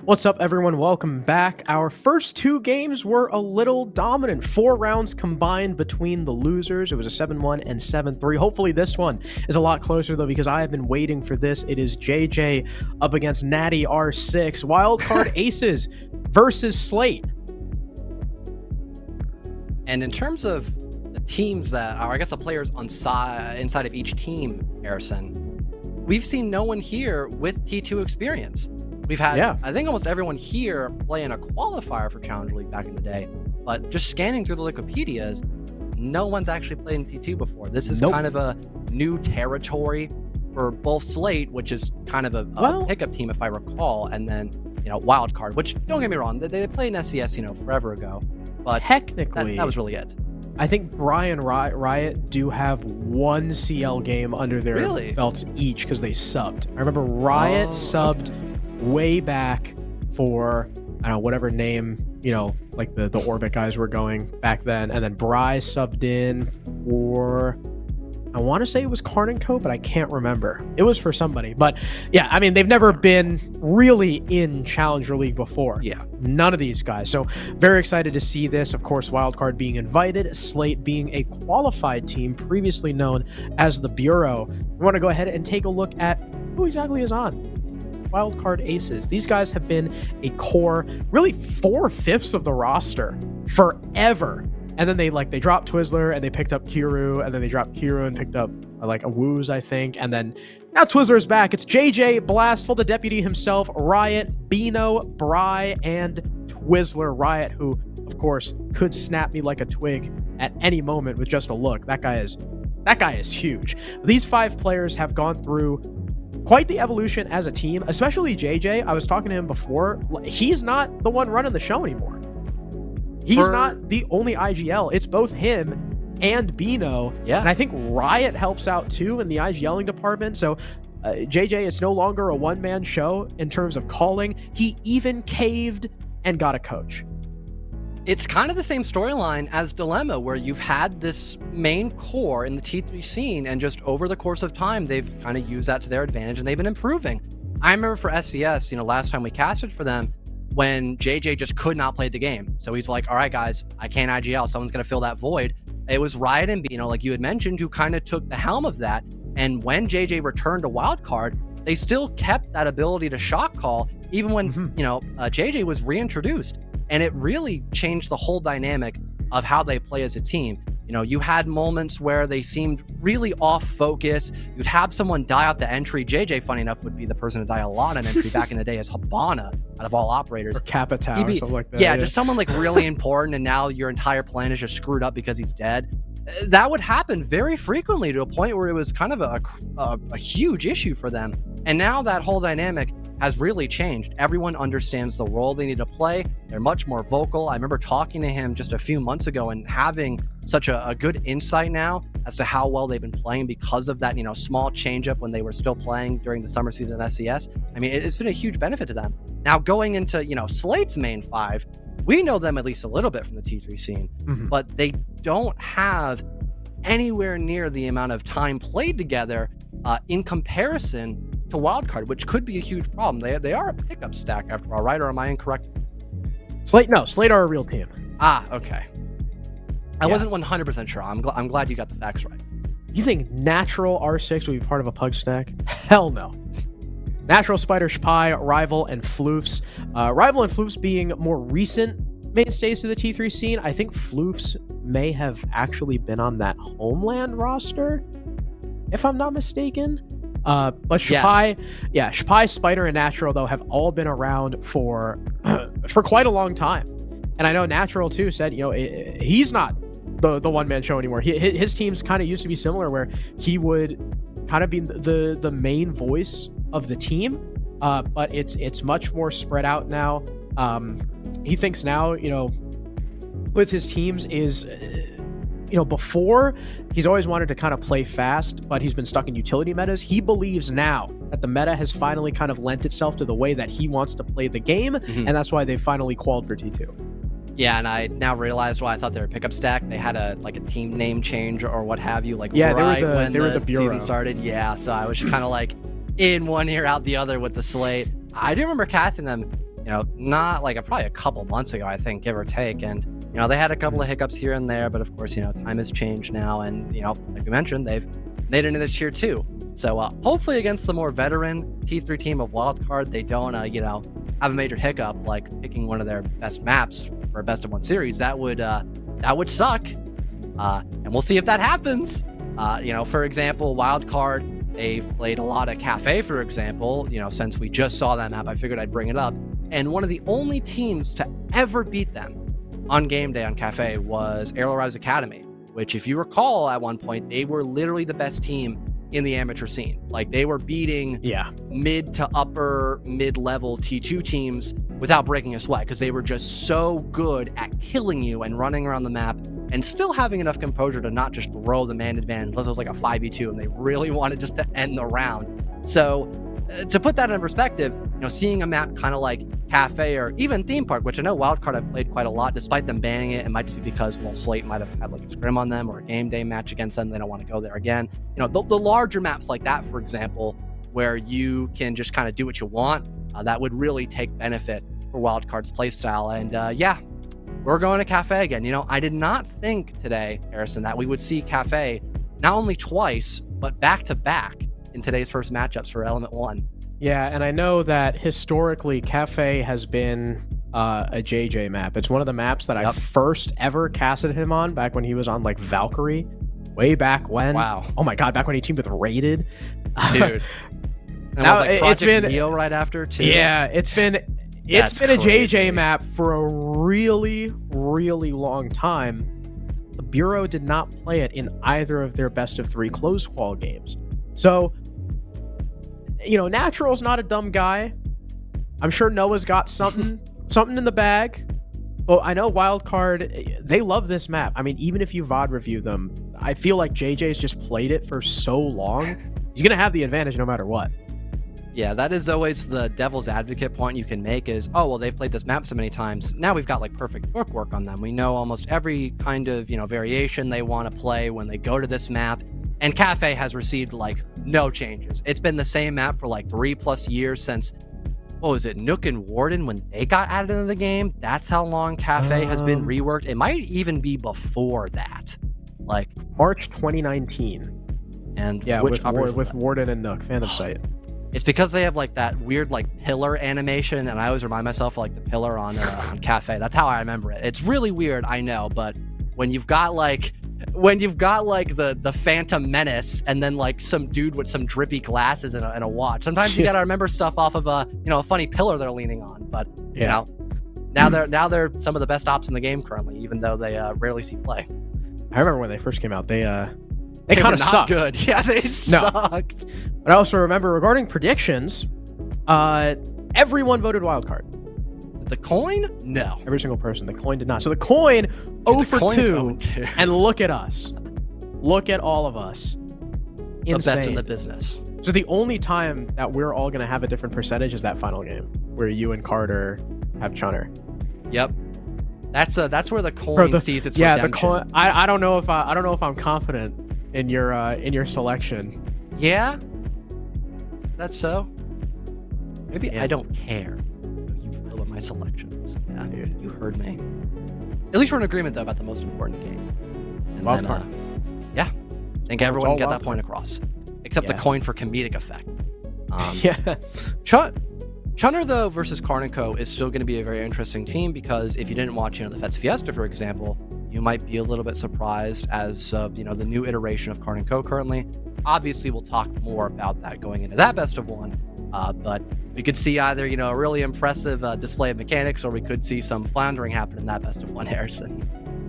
What's up, everyone? Welcome back. Our first two games were a little dominant. 4 rounds combined between the losers. It was a 7-1 and 7-3. Hopefully this one is a lot closer, though, because I have been waiting for this. It is JJ up against Natty R6. Wildcard Aces versus Slate. And in terms of the teams that are, I guess, the players on inside of each team, Harrison, we've seen no one here with T2 experience. We've had, I think, almost everyone here play in a qualifier for Challenge League back in the day, but just scanning through the Wikipedias, no one's actually played in T2 before. This is kind of a new territory for both Slate, which is kind of a pickup team, if I recall, and then, Wildcard, which, don't get me wrong, they played in SCS, forever ago, but technically, that was really it. I think Brian Riot do have one CL game under their belts each because they subbed. I remember Riot subbed way back for, I don't know, whatever name, like the Orbit guys were going back then. And then Bry subbed in for, I want to say it was Karn & Co, but I can't remember. It was for somebody. But yeah, I mean, they've never been really in Challenger League before. Yeah. None of these guys. So very excited to see this. Of course, Wildcard being invited, Slate being a qualified team previously known as the Bureau. We want to go ahead and take a look at who exactly is on Wildcard Aces. These guys have been a core, really 4/5 of the roster forever. And then they dropped Twizzler and they picked up Kiru, and then they dropped Kiru and picked up a Woos, I think. And then now Twizzler's back. It's JJ, Blastful, the deputy himself, Riot, Bino, Bry, and Twizzler. Riot, who of course could snap me like a twig at any moment with just a look. That guy is huge. These 5 players have gone through quite the evolution as a team, especially JJ. I was talking to him before. He's not the one running the show anymore. He's not the only IGL. It's both him and Bino. Yeah. And I think Riot helps out too in the IGLing department. So JJ is no longer a one-man show in terms of calling. He even caved and got a coach. It's kind of the same storyline as Dilemma, where you've had this main core in the T3 scene, and just over the course of time, they've kind of used that to their advantage, and they've been improving. I remember for SCS, last time we casted for them, when JJ just could not play the game. So he's like, all right, guys, I can't IGL. Someone's going to fill that void. It was Riot and Bino, like you had mentioned, who kind of took the helm of that. And when JJ returned to Wildcard, they still kept that ability to shot call, even when, JJ was reintroduced. And it really changed the whole dynamic of how they play as a team. You had moments where they seemed really off focus. You'd have someone die out the entry. JJ, funny enough, would be the person to die a lot on entry back in the day as Habana out of all operators. Or Capitao or something like that. Yeah, just someone really important, and now your entire plan is just screwed up because he's dead. That would happen very frequently, to a point where it was kind of a huge issue for them. And now that whole dynamic has really changed. Everyone understands the role they need to play. They're much more vocal. I remember talking to him just a few months ago and having such a good insight now as to how well they've been playing because of that, small changeup when they were still playing during the summer season of SCS. I mean, it's been a huge benefit to them. Now going into, Slate's main 5, we know them at least a little bit from the T3 scene, but they don't have anywhere near the amount of time played together in comparison to Wildcard, which could be a huge problem. They are a pickup stack after all, right? Or am I incorrect? Slate are a real team. Okay. I wasn't 100% sure. I'm glad you got the facts right. You think Natural R6 would be part of a pug stack? Hell no. Natural, Spider, Spy, Rival, and Floofs. Rival and Floofs being more recent mainstays to the T3 scene. I think Floofs may have actually been on that Homeland roster, if I'm not mistaken. But Spy, Spy, Spider, and Natural, though, have all been around for quite a long time. And I know Natural, too, said, he's not the one-man show anymore. His teams kind of used to be similar, where he would kind of be the main voice of the team, but it's much more spread out now. He thinks now, with his teams is... before, he's always wanted to kind of play fast, but he's been stuck in utility metas. He believes now that the meta has finally kind of lent itself to the way that he wants to play the game, and that's why they finally qualified for T2. Yeah, and I now realized why I thought they were a pickup stack. They had a team name change or what have you, when they were the Bureau. Season started. Yeah, so I was kind of in one ear, out the other with the Slate. I do remember casting them not like probably a couple months ago, I think, give or take. And, they had a couple of hiccups here and there, but of course, time has changed now. And, like we mentioned, they've made it into this tier 2. So hopefully against the more veteran T3 team of Wildcard, they don't, have a major hiccup like picking one of their best maps for a best of 1 series. That would suck. And we'll see if that happens. For example, Wildcard, they've played a lot of Kafe, for example. Since we just saw that map, I figured I'd bring it up. And one of the only teams to ever beat them on game day on Kafe was Arrowrise Academy, which, if you recall, at one point, they were literally the best team in the amateur scene. Like, they were beating mid to upper mid-level T2 teams without breaking a sweat, because they were just so good at killing you and running around the map and still having enough composure to not just throw the man advantage unless it was like a 5v2 and they really wanted just to end the round. So to put that in perspective, seeing a map kind of like Kafe or even Theme Park, which I know Wildcard have played quite a lot, despite them banning it. It might just be because, Slate might have had like a scrim on them or a game day match against them. They don't want to go there again. The larger maps like that, for example, where you can just kind of do what you want, that would really take benefit for Wildcard's playstyle. And we're going to Kafe again. I did not think today, Harrison, that we would see Kafe not only twice, but back to back in today's first matchups for Element 1. Yeah, and I know that historically Kafe has been a JJ map. It's one of the maps that I first ever casted him on back when he was on like Valkyrie, way back when. Wow. Oh my god, back when he teamed with Rated. Dude. And now it's been Neo right after too. Yeah, it's been a JJ map for a really, really long time. The Bureau did not play it in either of their best of 3 closed qual games. So, Natural's not a dumb guy. I'm sure Noah's got something in the bag. But I know Wildcard, they love this map. I mean, even if you VOD review them, I feel like JJ's just played it for so long. He's going to have the advantage no matter what. Yeah, that is always the devil's advocate point you can make is, oh, well, they've played this map so many times. Now we've got like perfect bookwork on them. We know almost every kind of, variation they want to play when they go to this map. And Kafe has received like no changes. It's been the same map for like 3+ years since, what was it, Nook and Warden when they got added into the game? That's how long Kafe has been reworked. It might even be before that. Like March 2019. And yeah, with Warden and Nook, Phantom Sight. It's because they have like that weird like pillar animation, and I always remind myself of like the pillar on Kafe. That's how I remember it. It's really weird, I know, but when you've got like the Phantom Menace and then like some dude with some drippy glasses and a watch, sometimes you gotta remember stuff off of a funny pillar they're leaning on. But now they're some of the best ops in the game currently, even though they rarely see play. I remember when they first came out, they kind of sucked. Good. Yeah, they sucked. But I also remember regarding predictions, everyone voted Wildcard. The coin? No. Every single person. The coin did not. So the coin 0 for 2. And look at us. Look at all of us. Insane. The best in the business. So the only time that we're all going to have a different percentage is that final game where you and Carter have Chunner. Yep. That's where the coin sees its redemption. The coin. I don't know if I'm confident in your selection. Yeah. That's so. Maybe I don't care. With my selections. Yeah, dude, you heard me. At least we're in agreement though about the most important game. And Wildcard. I think everyone can get that point across, except the coin for comedic effect. Chunner though versus Karnico is still going to be a very interesting team, because if you didn't watch, the Fets Fiesta, for example, you might be a little bit surprised as of the new iteration of Karnico currently. Obviously, we'll talk more about that going into that best of 1. But we could see either, a really impressive display of mechanics, or we could see some floundering happen in that best of 1, Harrison.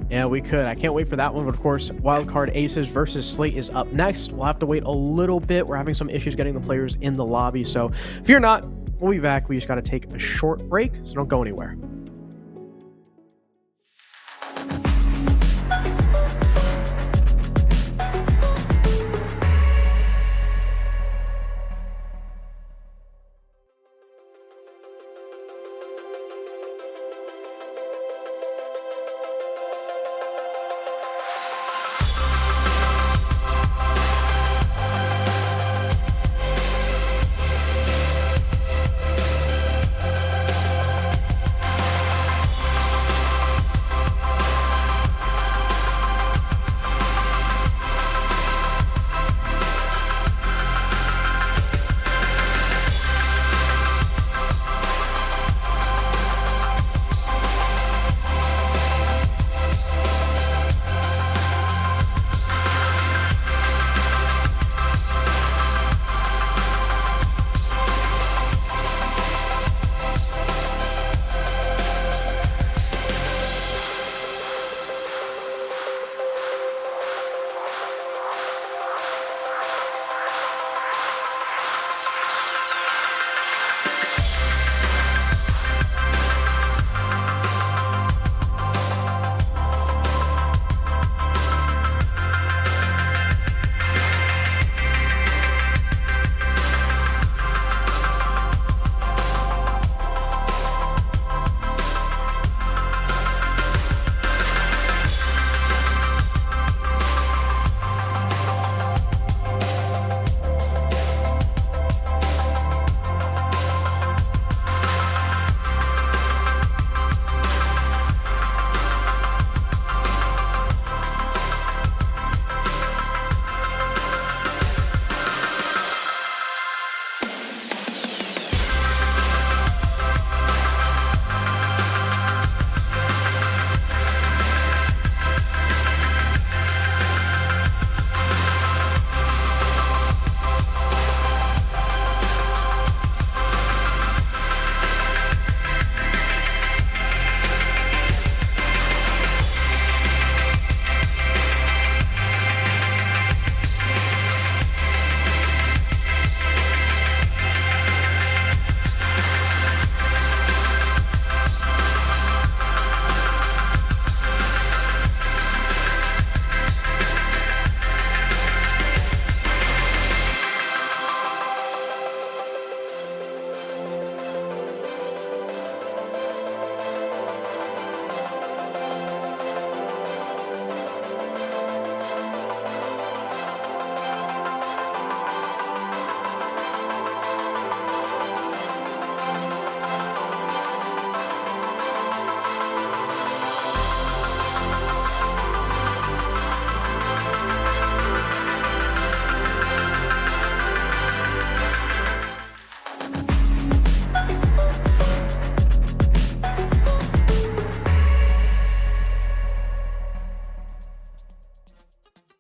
Yeah, we could. I can't wait for that one. But of course, Wildcard Aces versus Slate is up next. We'll have to wait a little bit. We're having some issues getting the players in the lobby. So fear not, we'll be back. We just got to take a short break, so don't go anywhere.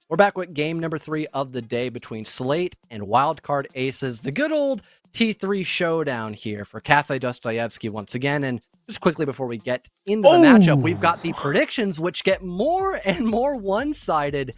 We're back with game number 3 of the day between Slate and Wildcard Aces. The good old T3 showdown here for Kafe Dostoyevsky once again. And just quickly before we get into the matchup, we've got the predictions, which get more and more one-sided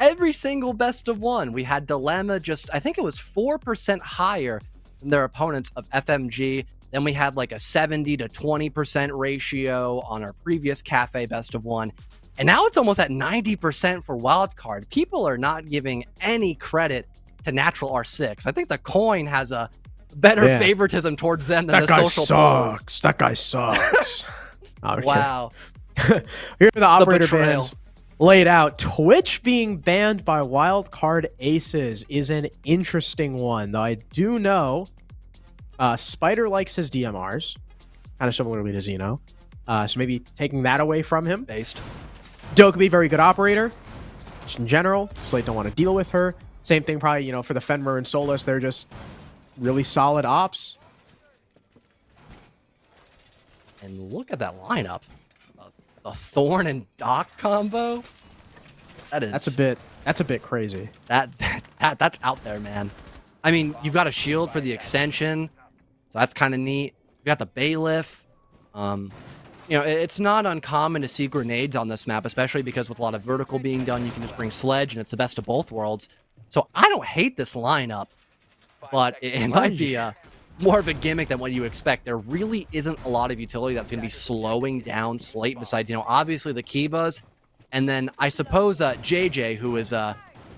every single best of one. We had Dilemma just, I think it was 4% higher than their opponents of FMG. Then we had like a 70 to 20% ratio on our previous Kafe best of one. And now it's almost at 90% for Wildcard. People are not giving any credit to Natural R6. I think the coin has a better favoritism towards them than the social polls. That guy sucks. Wow. Here are the operator bans laid out. Twitch being banned by Wildcard Aces is an interesting one, though I do know Spider likes his DMRs, kind of similarly to Xeno. So maybe taking that away from him. Doe could be a very good operator. Just in general, Slate don't want to deal with her. Same thing probably, you know, for the Fenrir and Solus. They're just really solid ops. And look at that lineup. A Thorn and Doc combo. That's a bit crazy. That's out there, man. I mean, you've got a shield for the extension, so that's kind of neat. You've got the Bailiff. You know, it's not uncommon to see grenades on this map, especially because with a lot of vertical being done, you can just bring Sledge, and it's the best of both worlds. So I don't hate this lineup, but it might be more of a gimmick than what you expect. There really isn't a lot of utility that's going to be slowing down Slate besides, you know, obviously the Kibas, and then I suppose JJ, who is, you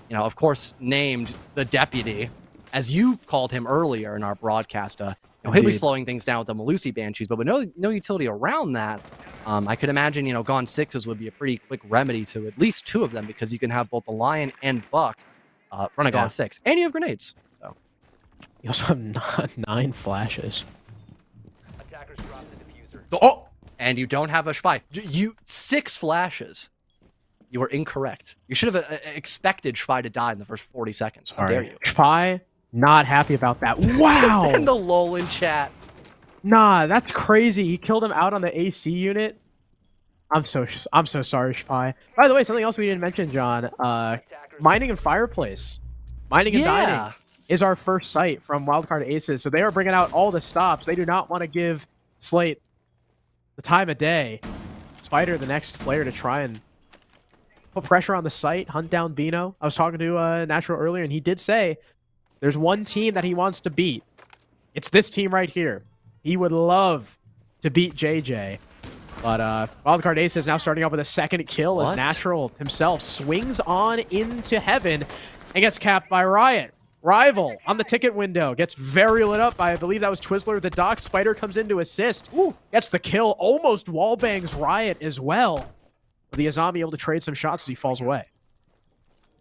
know, of course, named the Deputy, as you called him earlier in our broadcast. You know, he'll be slowing things down with the Malusi Banshees, but with no utility around that, I could imagine, you know, Gone 6s would be a pretty quick remedy to at least 2 of them, because you can have both the Lion and Buck run a Gone 6. And you have grenades. So. You also have 9 flashes. Attackers drop the diffuser. Oh! And you don't have a spy. 6 flashes. You were incorrect. You should have expected Spy to die in the first 40 seconds. How dare you? Spy, not happy about that. Wow! And the lol in chat. Nah, that's crazy. He killed him out on the AC unit. I'm so sorry, Spy. By the way, something else we didn't mention, John. Mining and Fireplace. Mining and Dining is our first site from Wildcard Aces. So they are bringing out all the stops. They do not want to give Slate the time of day. Spider, the next player to try and put pressure on the site, hunt down Bino. I was talking to Natural earlier, and he did say there's one team that he wants to beat. It's this team right here. He would love to beat JJ. But Wildcard Ace is now starting off with a second kill as Natural himself swings on into heaven and gets capped by Riot. Rival on the ticket window gets very lit up by, I believe that was Twizzler. The Doc Spider comes in to assist. Gets the kill. Almost wallbangs Riot as well. The Azami able to trade some shots as he falls away.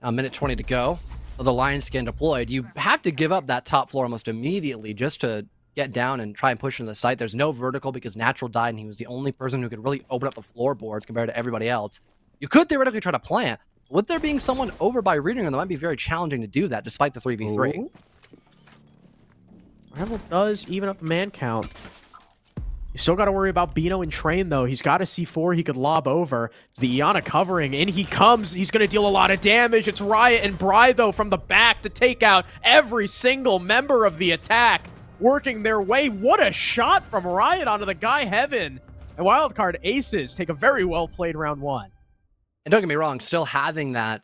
A minute 20 to go. The Lion skin deployed. You have to give up that top floor almost immediately just to get down and try and push into the site. There's no vertical because Natural died, and he was the only person who could really open up the floorboards compared to everybody else. You could theoretically try to plant. With there being someone over by reading room, that might be very challenging to do that despite the 3v3. Rival does even up the man count. You still got to worry about Bino and Train, though. He's got a C4 he could lob over. It's the Iana covering. In he comes. He's going to deal a lot of damage. It's Riot and Bry, though, from the back to take out every single member of the attack. Working their way. What a shot from Riot onto the guy Heaven. And Wildcard Aces take a very well-played round 1. And don't get me wrong, still having that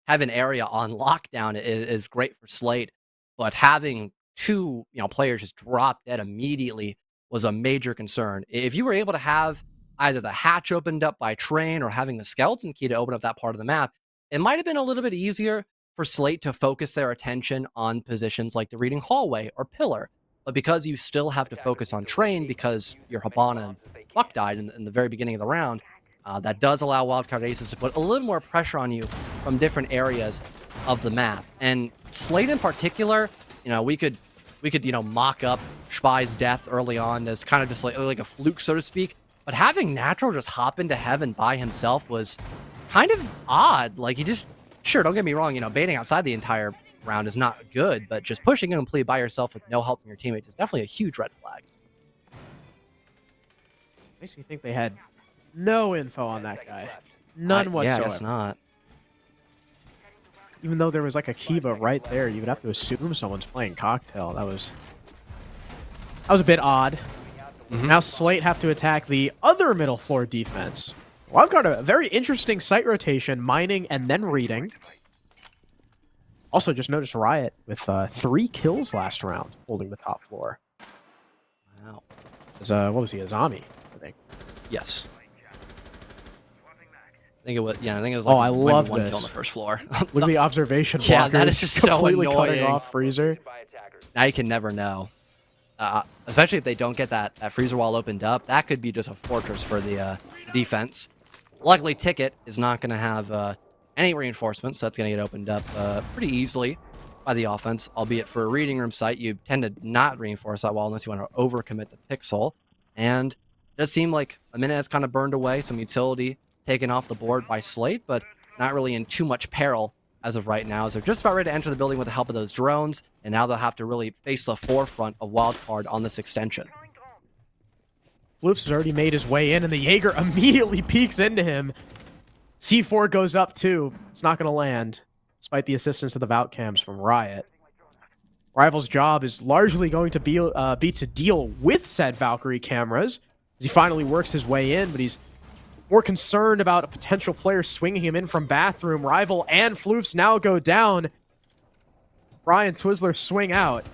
Heaven area on lockdown is great for Slate. But having 2 players just drop dead immediately was a major concern. If you were able to have either the hatch opened up by Train or having the skeleton key to open up that part of the map, it might have been a little bit easier for Slate to focus their attention on positions like the Reading Hallway or Pillar. But because you still have to focus on Train because your Habana and Buck died in the very beginning of the round, that does allow Wildcard Aces to put a little more pressure on you from different areas of the map. And Slate in particular, we could mock up Spy's death early on as kind of just like a fluke, so to speak. But having Natural just hop into Heaven by himself was kind of odd. Like, he just, sure, don't get me wrong, baiting outside the entire round is not good, but just pushing in completely by yourself with no help from your teammates is definitely a huge red flag. Makes me think they had no info on that guy. None whatsoever. Yeah, I guess not. even though there was like a Kiba right there, you would have to assume someone's playing Cocktail. That was a bit odd. Now Slate have to attack the other middle floor defense. Wildcard, a very interesting site rotation, mining and then reading. Also, just noticed Riot with 3 kills last round, holding the top floor. Wow. What was he, a zombie, I think. Yes. I think it was. Yeah, I think it was. Like I love one this. kill on the first floor. Look at the observation blockers. Yeah, that is just so completely cutting annoying. off Freezer. Now you can never know. Especially if they don't get that freezer wall opened up, that could be just a fortress for the defense. Luckily, Ticket is not going to have any reinforcements, so that's going to get opened up pretty easily by the offense. Albeit for a reading room site, you tend to not reinforce that wall unless you want to overcommit the pixel. And it does seem like a minute has kind of burned away, some utility taken off the board by Slate, but not really in too much peril as of right now, as they're just about ready to enter the building with the help of those drones, and now they'll have to really face the forefront of Wildcard on this extension. Floofs has already made his way in, and the Jaeger immediately peeks into him. C4 goes up too. It's not going to land, despite the assistance of the Valk cams from Riot. Rival's job is largely going to be to deal with said Valkyrie cameras, as he finally works his way in, but he's more concerned about a potential player swinging him in from bathroom. Rival and Floofs now go down. Brian Twizzler swing out.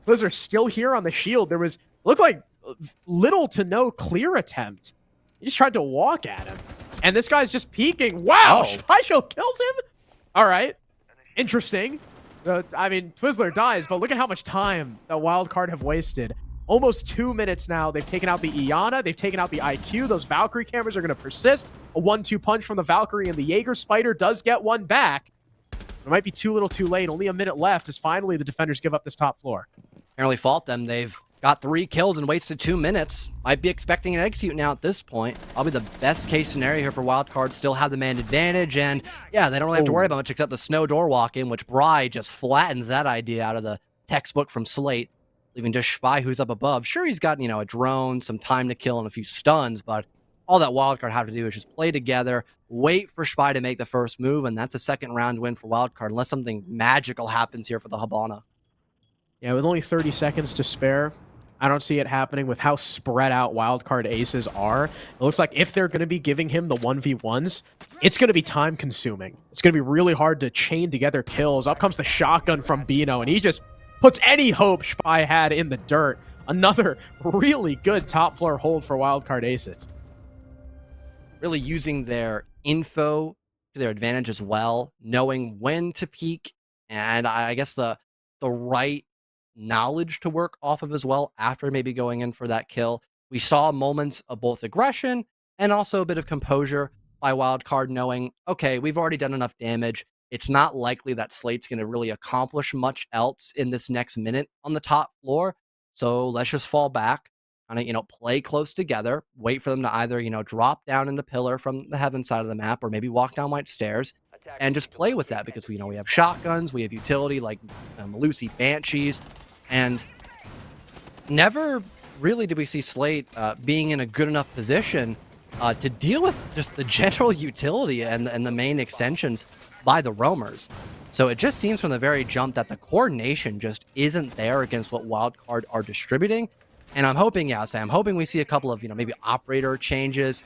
Twizzler still here on the shield. Looked like little to no clear attempt. He just tried to walk at him. And this guy's just peeking. Wow, Spyshell kills him? All right. Interesting. I mean, Twizzler dies, but look at how much time the Wildcard have wasted. Almost 2 minutes now. They've taken out the Iana. They've taken out the IQ. Those Valkyrie cameras are going to persist. A 1-2 punch from the Valkyrie, and the Jaeger Spider does get one back. It might be too little too late. Only a minute left as finally the defenders give up this top floor. Can't really fault them. They've got 3 kills and wasted 2 minutes. Might be expecting an execute now at this point. Probably the best case scenario here for Wildcard. Still have the man advantage, and yeah, they don't really have to worry about much except the snow door walk in, which Bry just flattens that idea out of the textbook from Slate. Leaving just Spy, who's up above. Sure, he's got, a drone, some time to kill, and a few stuns, but all that Wildcard have to do is just play together, wait for Spy to make the first move, and that's a second round win for Wildcard, unless something magical happens here for the Habana. Yeah, with only 30 seconds to spare, I don't see it happening with how spread out Wildcard aces are. It looks like if they're going to be giving him the 1v1s, it's going to be time consuming. It's going to be really hard to chain together kills. Up comes the shotgun from Bino, and he just puts any hope Spy had in the dirt. Another really good top floor hold for Wildcard aces. Really using their info to their advantage as well, knowing when to peek, and I guess the right knowledge to work off of as well after maybe going in for that kill. We saw moments of both aggression and also a bit of composure by Wildcard, knowing, okay, we've already done enough damage. It's not likely that Slate's going to really accomplish much else in this next minute on the top floor. So let's just fall back, kind of, play close together, wait for them to either, drop down in the pillar from the heaven side of the map or maybe walk down white stairs and just play with that because, we have shotguns, we have utility like Malusi Banshees, and never really did we see Slate being in a good enough position to deal with just the general utility and the main extensions by the roamers. So it just seems from the very jump that the coordination just isn't there against what Wildcard are distributing. And I'm hoping, I'm hoping we see a couple of, maybe operator changes.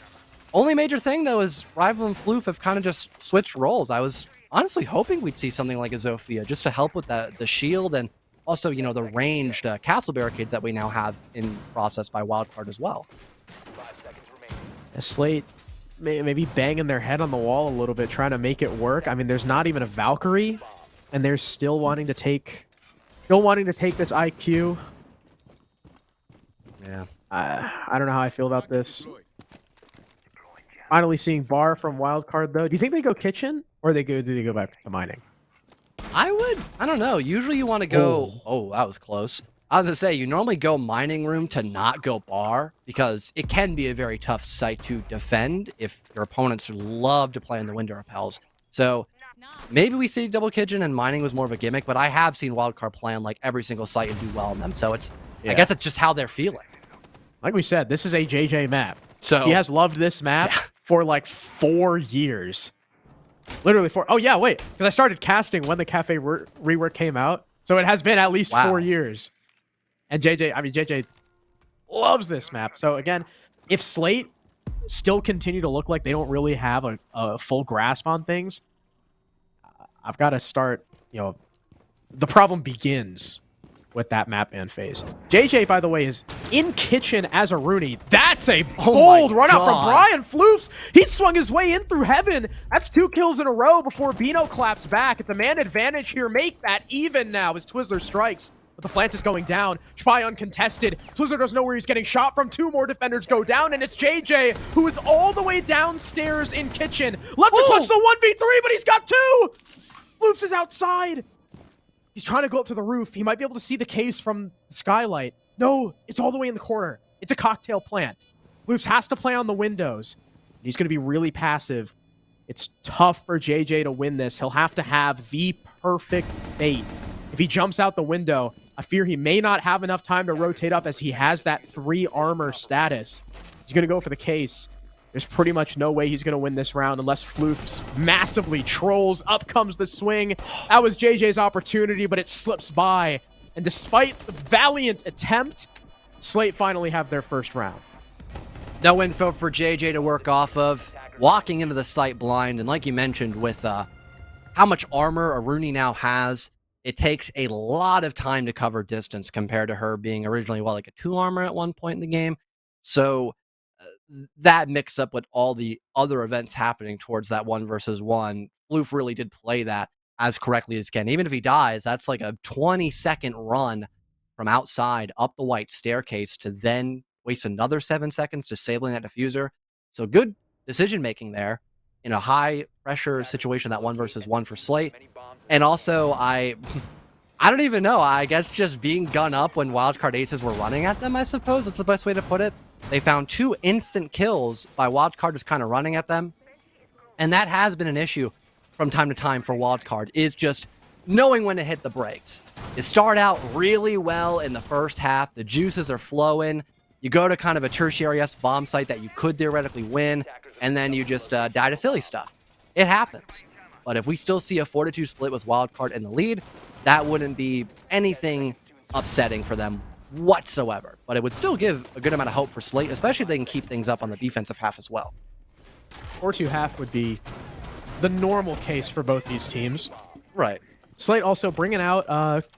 Only major thing, though, is Rival and Floof have kind of just switched roles. I was honestly hoping we'd see something like a Zofia just to help with the shield and also, the ranged castle barricades that we now have in process by Wildcard as well. 5 seconds remaining. Slate maybe banging their head on the wall a little bit, trying to make it work. I mean, there's not even a Valkyrie, and they're still wanting to take this IQ. Yeah. I don't know how I feel about this. Finally seeing Bar from Wildcard, though. Do you think they go kitchen, or do they go back to mining? I don't know. Usually you want to go... Oh, that was close. I was going to say, you normally go mining room to not go bar because it can be a very tough site to defend if your opponents love to play in the window repels. So maybe we see double kitchen and mining was more of a gimmick, but I have seen Wildcard play on like every single site and do well in them. So it's, I guess it's just how they're feeling. Like we said, this is a JJ map. So he has loved this map for like 4 years. Literally 4. Oh, yeah, wait. Because I started casting when the Kafe rework came out. So it has been at least 4 years. And JJ loves this map. So again, if Slate still continue to look like they don't really have a full grasp on things, I've got to start, the problem begins with that map ban phase. JJ, by the way, is in kitchen as a Rooney. That's a bold run out from Brian Floofs. He swung his way in through heaven. That's 2 kills in a row before Bino claps back. At the man advantage here, make that even now as Twizzler strikes. But the plant is going down. Spy uncontested. Twizzler doesn't know where he's getting shot from. 2 more defenders go down, and it's JJ, who is all the way downstairs in kitchen. Left to clutch the 1v3, but he's got 2! Floofs is outside. He's trying to go up to the roof. He might be able to see the case from the skylight. No, it's all the way in the corner. It's a cocktail plant. Floofs has to play on the windows. He's going to be really passive. It's tough for JJ to win this. He'll have to have the perfect bait. If he jumps out the window, I fear he may not have enough time to rotate up as he has that 3 armor status. He's going to go for the case. There's pretty much no way he's going to win this round unless Floofs massively trolls. Up comes the swing. That was JJ's opportunity, but it slips by. And despite the valiant attempt, Slate finally have their first round. No info for JJ to work off of. Walking into the site blind, and like you mentioned, with how much armor a Rooney now has, it takes a lot of time to cover distance compared to her being originally, like a 2 armor at one point in the game. So that mixed up with all the other events happening towards that 1 versus 1, Floof really did play that as correctly as can. Even if he dies, that's like a 20-second run from outside up the white staircase to then waste another 7 seconds disabling that diffuser. So good decision-making there in a high-pressure situation, that 1 versus 1 for Slate. And also, I don't even know. I guess just being gun up when Wildcard aces were running at them, I suppose. That's the best way to put it. They found 2 instant kills by Wildcard just kind of running at them. And that has been an issue from time to time for Wildcard, is just knowing when to hit the brakes. You start out really well in the first half. The juices are flowing. You go to kind of a tertiary bomb site that you could theoretically win, and then you just die to silly stuff. It happens. But if we still see a 4-2 split with Wildcard in the lead, that wouldn't be anything upsetting for them whatsoever. But it would still give a good amount of hope for Slate, especially if they can keep things up on the defensive half as well. 4-2 half would be the normal case for both these teams. Right. Slate also bringing out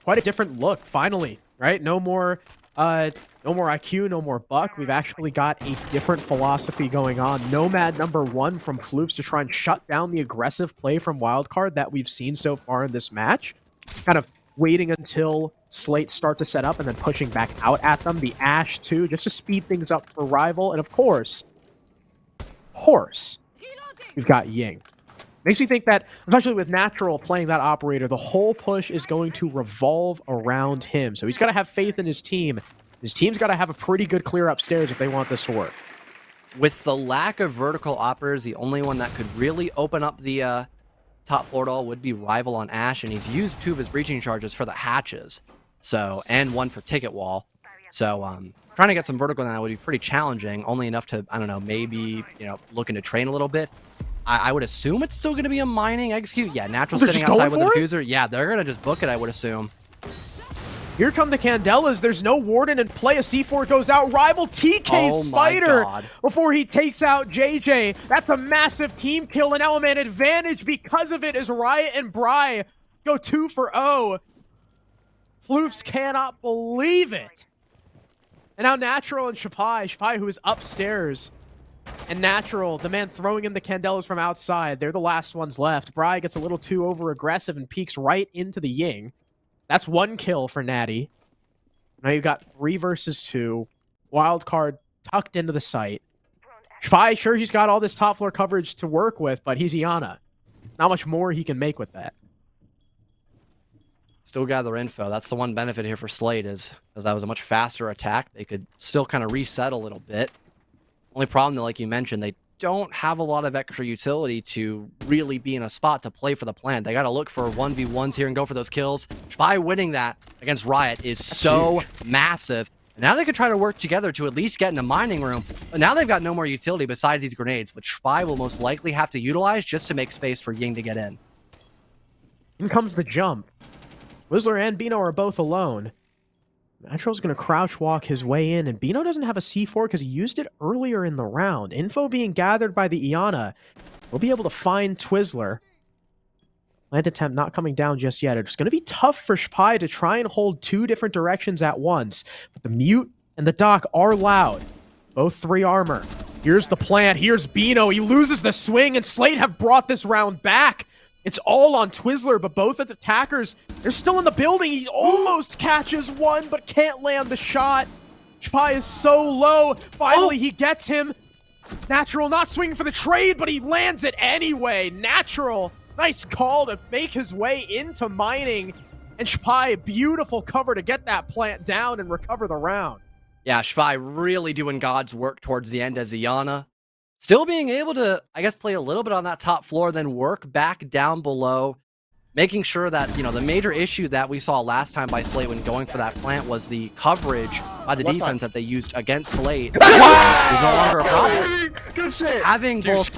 quite a different look, finally, right? No more IQ, no more Buck. We've actually got a different philosophy going on. Nomad #1 from Floops to try and shut down the aggressive play from Wildcard that we've seen so far in this match. Kind of waiting until Slate start to set up and then pushing back out at them. The Ash, too, just to speed things up for Rival. And of course, we've got Ying. Makes you think that, especially with Natural playing that operator, the whole push is going to revolve around him. So he's got to have faith in his team. His team's got to have a pretty good clear upstairs if they want this to work. With the lack of vertical operators, the only one that could really open up the top floor doll would be Rival on Ash, and he's used 2 of his breaching charges for the hatches. So, and 1 for ticket wall. So, trying to get some vertical now would be pretty challenging, only enough to, I don't know, maybe, looking to train a little bit. I would assume it's still going to be a mining execute. Yeah, Natural sitting outside with the diffuser. Yeah, they're going to just book it, I would assume. Here come the Candelas. There's no Warden in play. A C4 goes out. Rival TK Spider before he takes out JJ. That's a massive team kill, and now a man advantage because of it as Riot and Bry go 2 for 0. Floofs cannot believe it. And now Natural and Shapai, who is upstairs. And Natural, the man throwing in the Candelas from outside. They're the last ones left. Bry gets a little too over-aggressive and peeks right into the Ying. That's 1 kill for Natty. Now you've got 3 versus 2. Wildcard tucked into the site. Spy, sure, he's got all this top floor coverage to work with, but he's Iana. Not much more he can make with that. Still gather info. That's the one benefit here for Slate, is because that was a much faster attack. They could still kind of reset a little bit. Only problem, though, like you mentioned, they don't have a lot of extra utility to really be in a spot to play for the plant. They got to look for 1v1s here and go for those kills. Spy winning that against Riot is so massive. Now they could try to work together to at least get in the mining room. But now they've got no more utility besides these grenades, which Spy will most likely have to utilize just to make space for Ying to get in. In comes the jump. Twizzler and Bino are both alone. Natural's going to crouch walk his way in, and Bino doesn't have a C4 because he used it earlier in the round. Info being gathered by the Iana. We'll be able to find Twizzler. Plant attempt not coming down just yet. It's going to be tough for Spy to try and hold two different directions at once. But the Mute and the Doc are loud. Both 3 armor. Here's the plant. Here's Bino. He loses the swing, and Slate have brought this round back. It's all on Twizzler, but both of the attackers, they're still in the building. He almost catches one, but can't land the shot. Spy is so low. Finally, he gets him. Natural not swinging for the trade, but he lands it anyway. Natural. Nice call to make his way into mining. And Spy, beautiful cover to get that plant down and recover the round. Yeah, Spy really doing God's work towards the end as Iana. Still being able to, I guess, play a little bit on that top floor, then work back down below. Making sure that, the major issue that we saw last time by Slate when going for that plant was the coverage by the defense that they used against Slate is no longer a problem. Good shit. Having both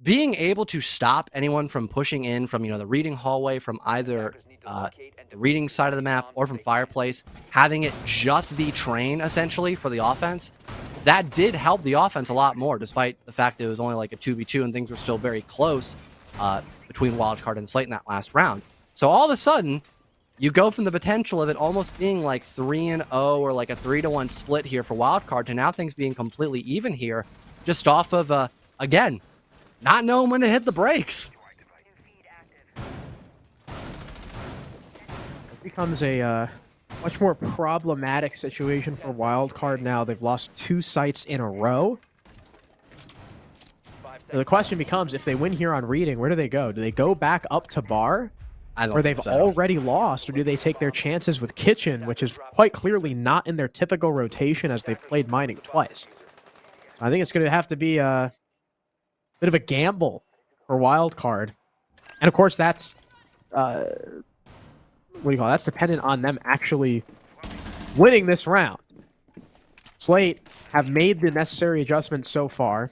being able to stop anyone from pushing in from the reading hallway from either the reading side of the map or from Fireplace, having it just be train essentially for the offense, that did help the offense a lot more, despite the fact that it was only like a 2v2 and things were still very close between Wildcard and Slate in that last round. So all of a sudden, you go from the potential of it almost being like 3-0 or like a 3-1 split here for Wildcard to now things being completely even here, just off of, again, not knowing when to hit the brakes. It becomes a much more problematic situation for Wildcard now. They've lost 2 sites in a row. So the question becomes, if they win here on reading, where do they go? Do they go back up to bar? Or they've already lost? Or do they take their chances with Kitchen, which is quite clearly not in their typical rotation as they've played mining twice? So I think it's going to have to be a bit of a gamble for Wildcard. And of course, that's... that's dependent on them actually winning this round. Slate have made the necessary adjustments so far.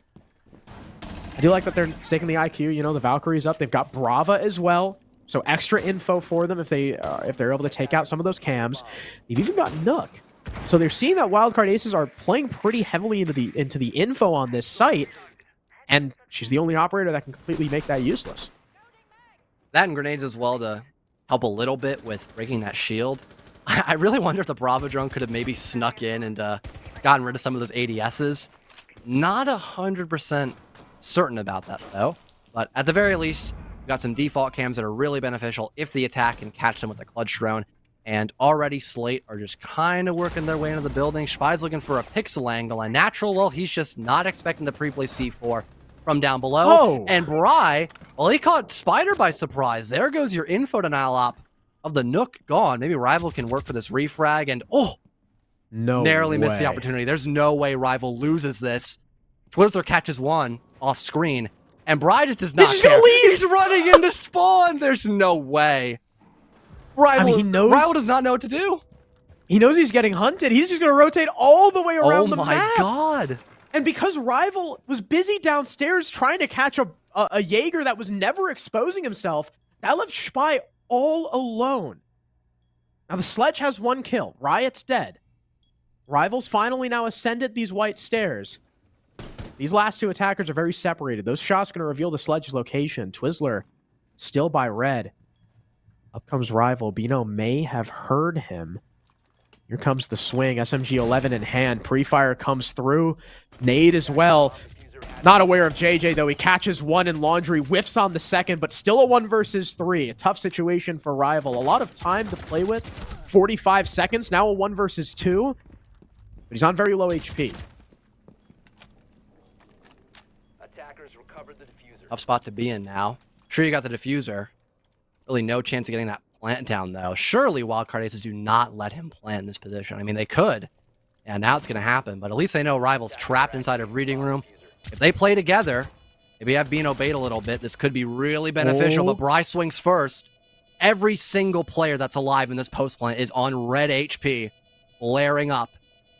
I do like that they're staking the IQ. The Valkyrie's up. They've got Brava as well. So extra info for them if they're able to take out some of those cams. They've even got Nook. So they're seeing that Wildcard Aces are playing pretty heavily into the info on this site. And she's the only operator that can completely make that useless. That and grenades as well to help a little bit with breaking that shield. I really wonder if the Bravo drone could have maybe snuck in and gotten rid of some of those ADSs. Not 100% certain about that, though. But at the very least, we've got some default cams that are really beneficial if the attack can catch them with the clutch drone. And already Slate are just kind of working their way into the building. Spy's looking for a pixel angle. And Natural, well, he's just not expecting the pre-play C4 from down below. Oh. And Bry, well, he caught Spider by surprise. There goes your info denial op of the Nook gone. Maybe Rival can work for this refrag. And, narrowly missed the opportunity. There's no way Rival loses this. Twizzler catches one off screen. And Bry just does not care. He's running into spawn. There's no way. Rival does not know what to do. He knows he's getting hunted. He's just going to rotate all the way around the map. Oh my god. And because Rival was busy downstairs trying to catch a Jaeger that was never exposing himself, that left Spy all alone. Now the Sledge has 1 kill. Riot's dead. Rival's finally now ascended these white stairs. These last 2 attackers are very separated. Those shots are going to reveal the Sledge's location. Twizzler still by red. Up comes Rival. Bino may have heard him. Here comes the swing. SMG-11 in hand. Pre-fire comes through. Nade as well. Not aware of JJ, though. He catches one in Laundry. Whiffs on the second, but still a 1 versus 3. A tough situation for Rival. A lot of time to play with. 45 seconds. Now a 1 versus 2. But he's on very low HP. Attackers recovered the diffuser. Tough spot to be in now. Sure, you got the diffuser. Really no chance of getting that plant down, though. Surely Wildcard Aces do not let him plant in this position. I mean, they could. And now it's going to happen. But at least they know Rival's trapped inside of Reading Room. If they play together, maybe have Bino bait a little bit. This could be really beneficial. But Bry swings first. Every single player that's alive in this post plant is on red HP, flaring up.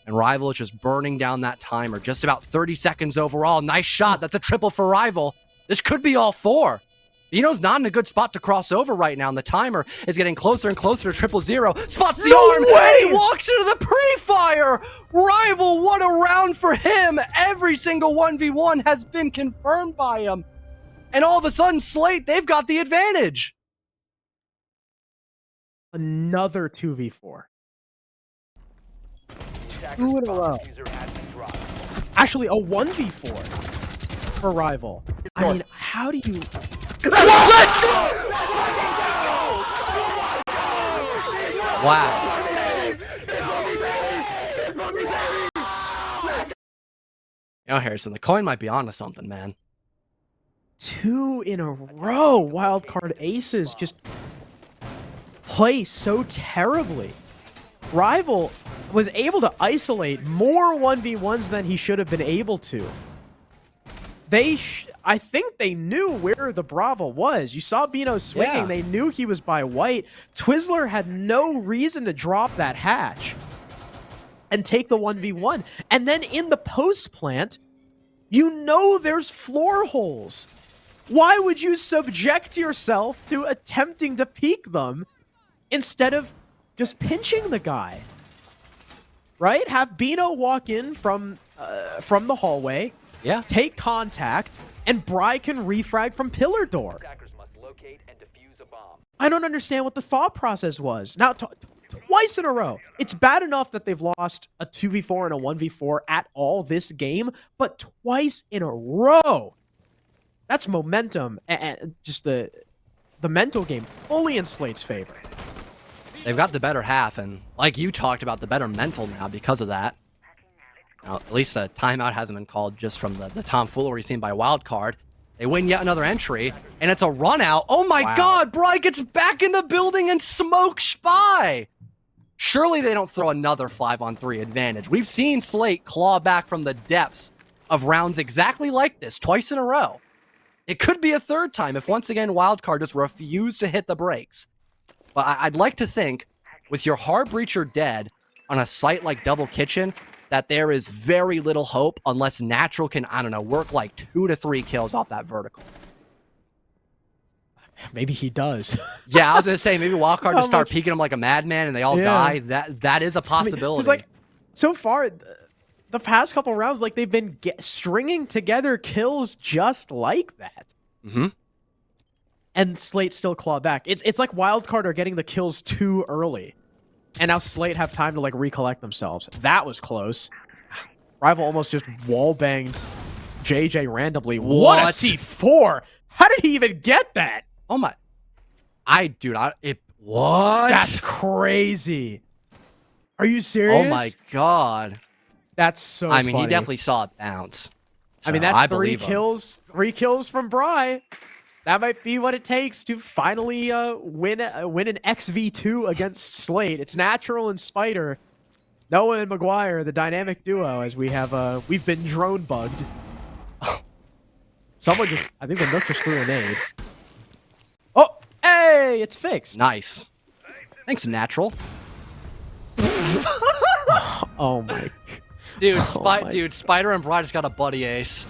And Rival is just burning down that timer. Just about 30 seconds overall. Nice shot. That's a triple for Rival. This could be all 4. Bino's not in a good spot to cross over right now, and the timer is getting closer and closer to 000. Spots the arm, and he walks into the pre-fire! Rival, what a round for him! Every single 1v1 has been confirmed by him. And all of a sudden, Slate, they've got the advantage. Another 2v4. 2 in a row. Actually, a 1v4 for Rival. I mean, how do you... Let's go! Wow. You know, Harrison, the coin might be onto something, man. 2 in a row. Wildcard aces just play so terribly. Rival was able to isolate more 1v1s than he should have been able to. I think they knew where the Bravo was. You saw Bino swinging. Yeah. They knew he was by white. Twizzler had no reason to drop that hatch and take the 1v1. And then in the post plant, you know there's floor holes. Why would you subject yourself to attempting to peek them instead of just pinching the guy? Right? Have Bino walk in from the hallway. Yeah. Take contact, and Bry can refrag from pillar door. Attackers must locate and defuse a bomb. I don't understand what the thought process was. Now, twice in a row. It's bad enough that they've lost a 2v4 and a 1v4 at all this game, but twice in a row. That's momentum and just the mental game fully in Slate's favor. They've got the better half, and like you talked about, the better mental now because of that. Now, at least a timeout hasn't been called just from the tomfoolery seen by Wildcard. They win yet another entry, and it's a run out. Oh my God, Bry gets back in the building and smokes Spy. Surely they don't throw another 5-on-3 advantage. We've seen Slate claw back from the depths of rounds exactly like this twice in a row. It could be a third time if once again Wildcard just refused to hit the brakes. But I'd like to think, with your hard breacher dead on a site like Double Kitchen, that there is very little hope unless Natural can, I don't know, work like 2 to 3 kills off that vertical. Maybe he does. Yeah, I was going to say, maybe Wildcard just start peeking him like a madman and they all die. That is a possibility. I mean, like, so far, the past couple rounds, like, they've been stringing together kills just like that. Mm-hmm. And Slate still claw back. It's like Wildcard are getting the kills too early. And now Slate have time to, like, recollect themselves. That was close. Rival almost just wall-banged JJ randomly. What a C4! How did he even get that? Oh my... What? That's crazy. Are you serious? Oh my God. That's so I mean, funny. he definitely saw it bounce. I mean, that's 3 kills. 3 kills from Bry. That might be what it takes to finally win an XV2 against Slate. It's Natural and Spider, Noah and Maguire, the dynamic duo. As we've been drone bugged. Someone I think the Nook just threw a nade. Oh, hey, it's fixed. Nice. Thanks, Natural. Oh my. Dude, Spider and Bry just got a buddy ace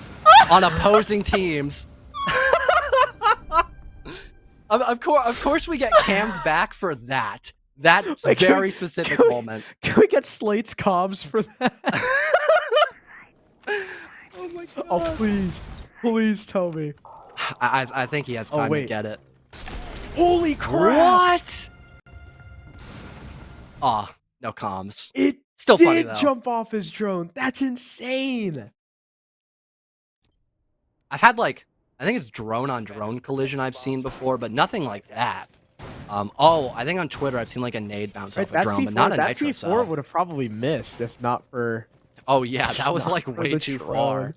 on opposing teams. Of course we get cams back for that. That like, very specific moment. Can we get Slate's comms for that? Oh my God. Oh, please tell me. I think he has time to get it. Holy crap! What? Aw, no comms. It still did funny though. Jump off his drone. That's insane. I've had like, I think it's drone on drone collision I've seen before, but nothing like that. I think on Twitter I've seen like a nade bounce off a drone, but not a nitro cell. That C4 would have probably missed if not for. Oh yeah, that was like way too far.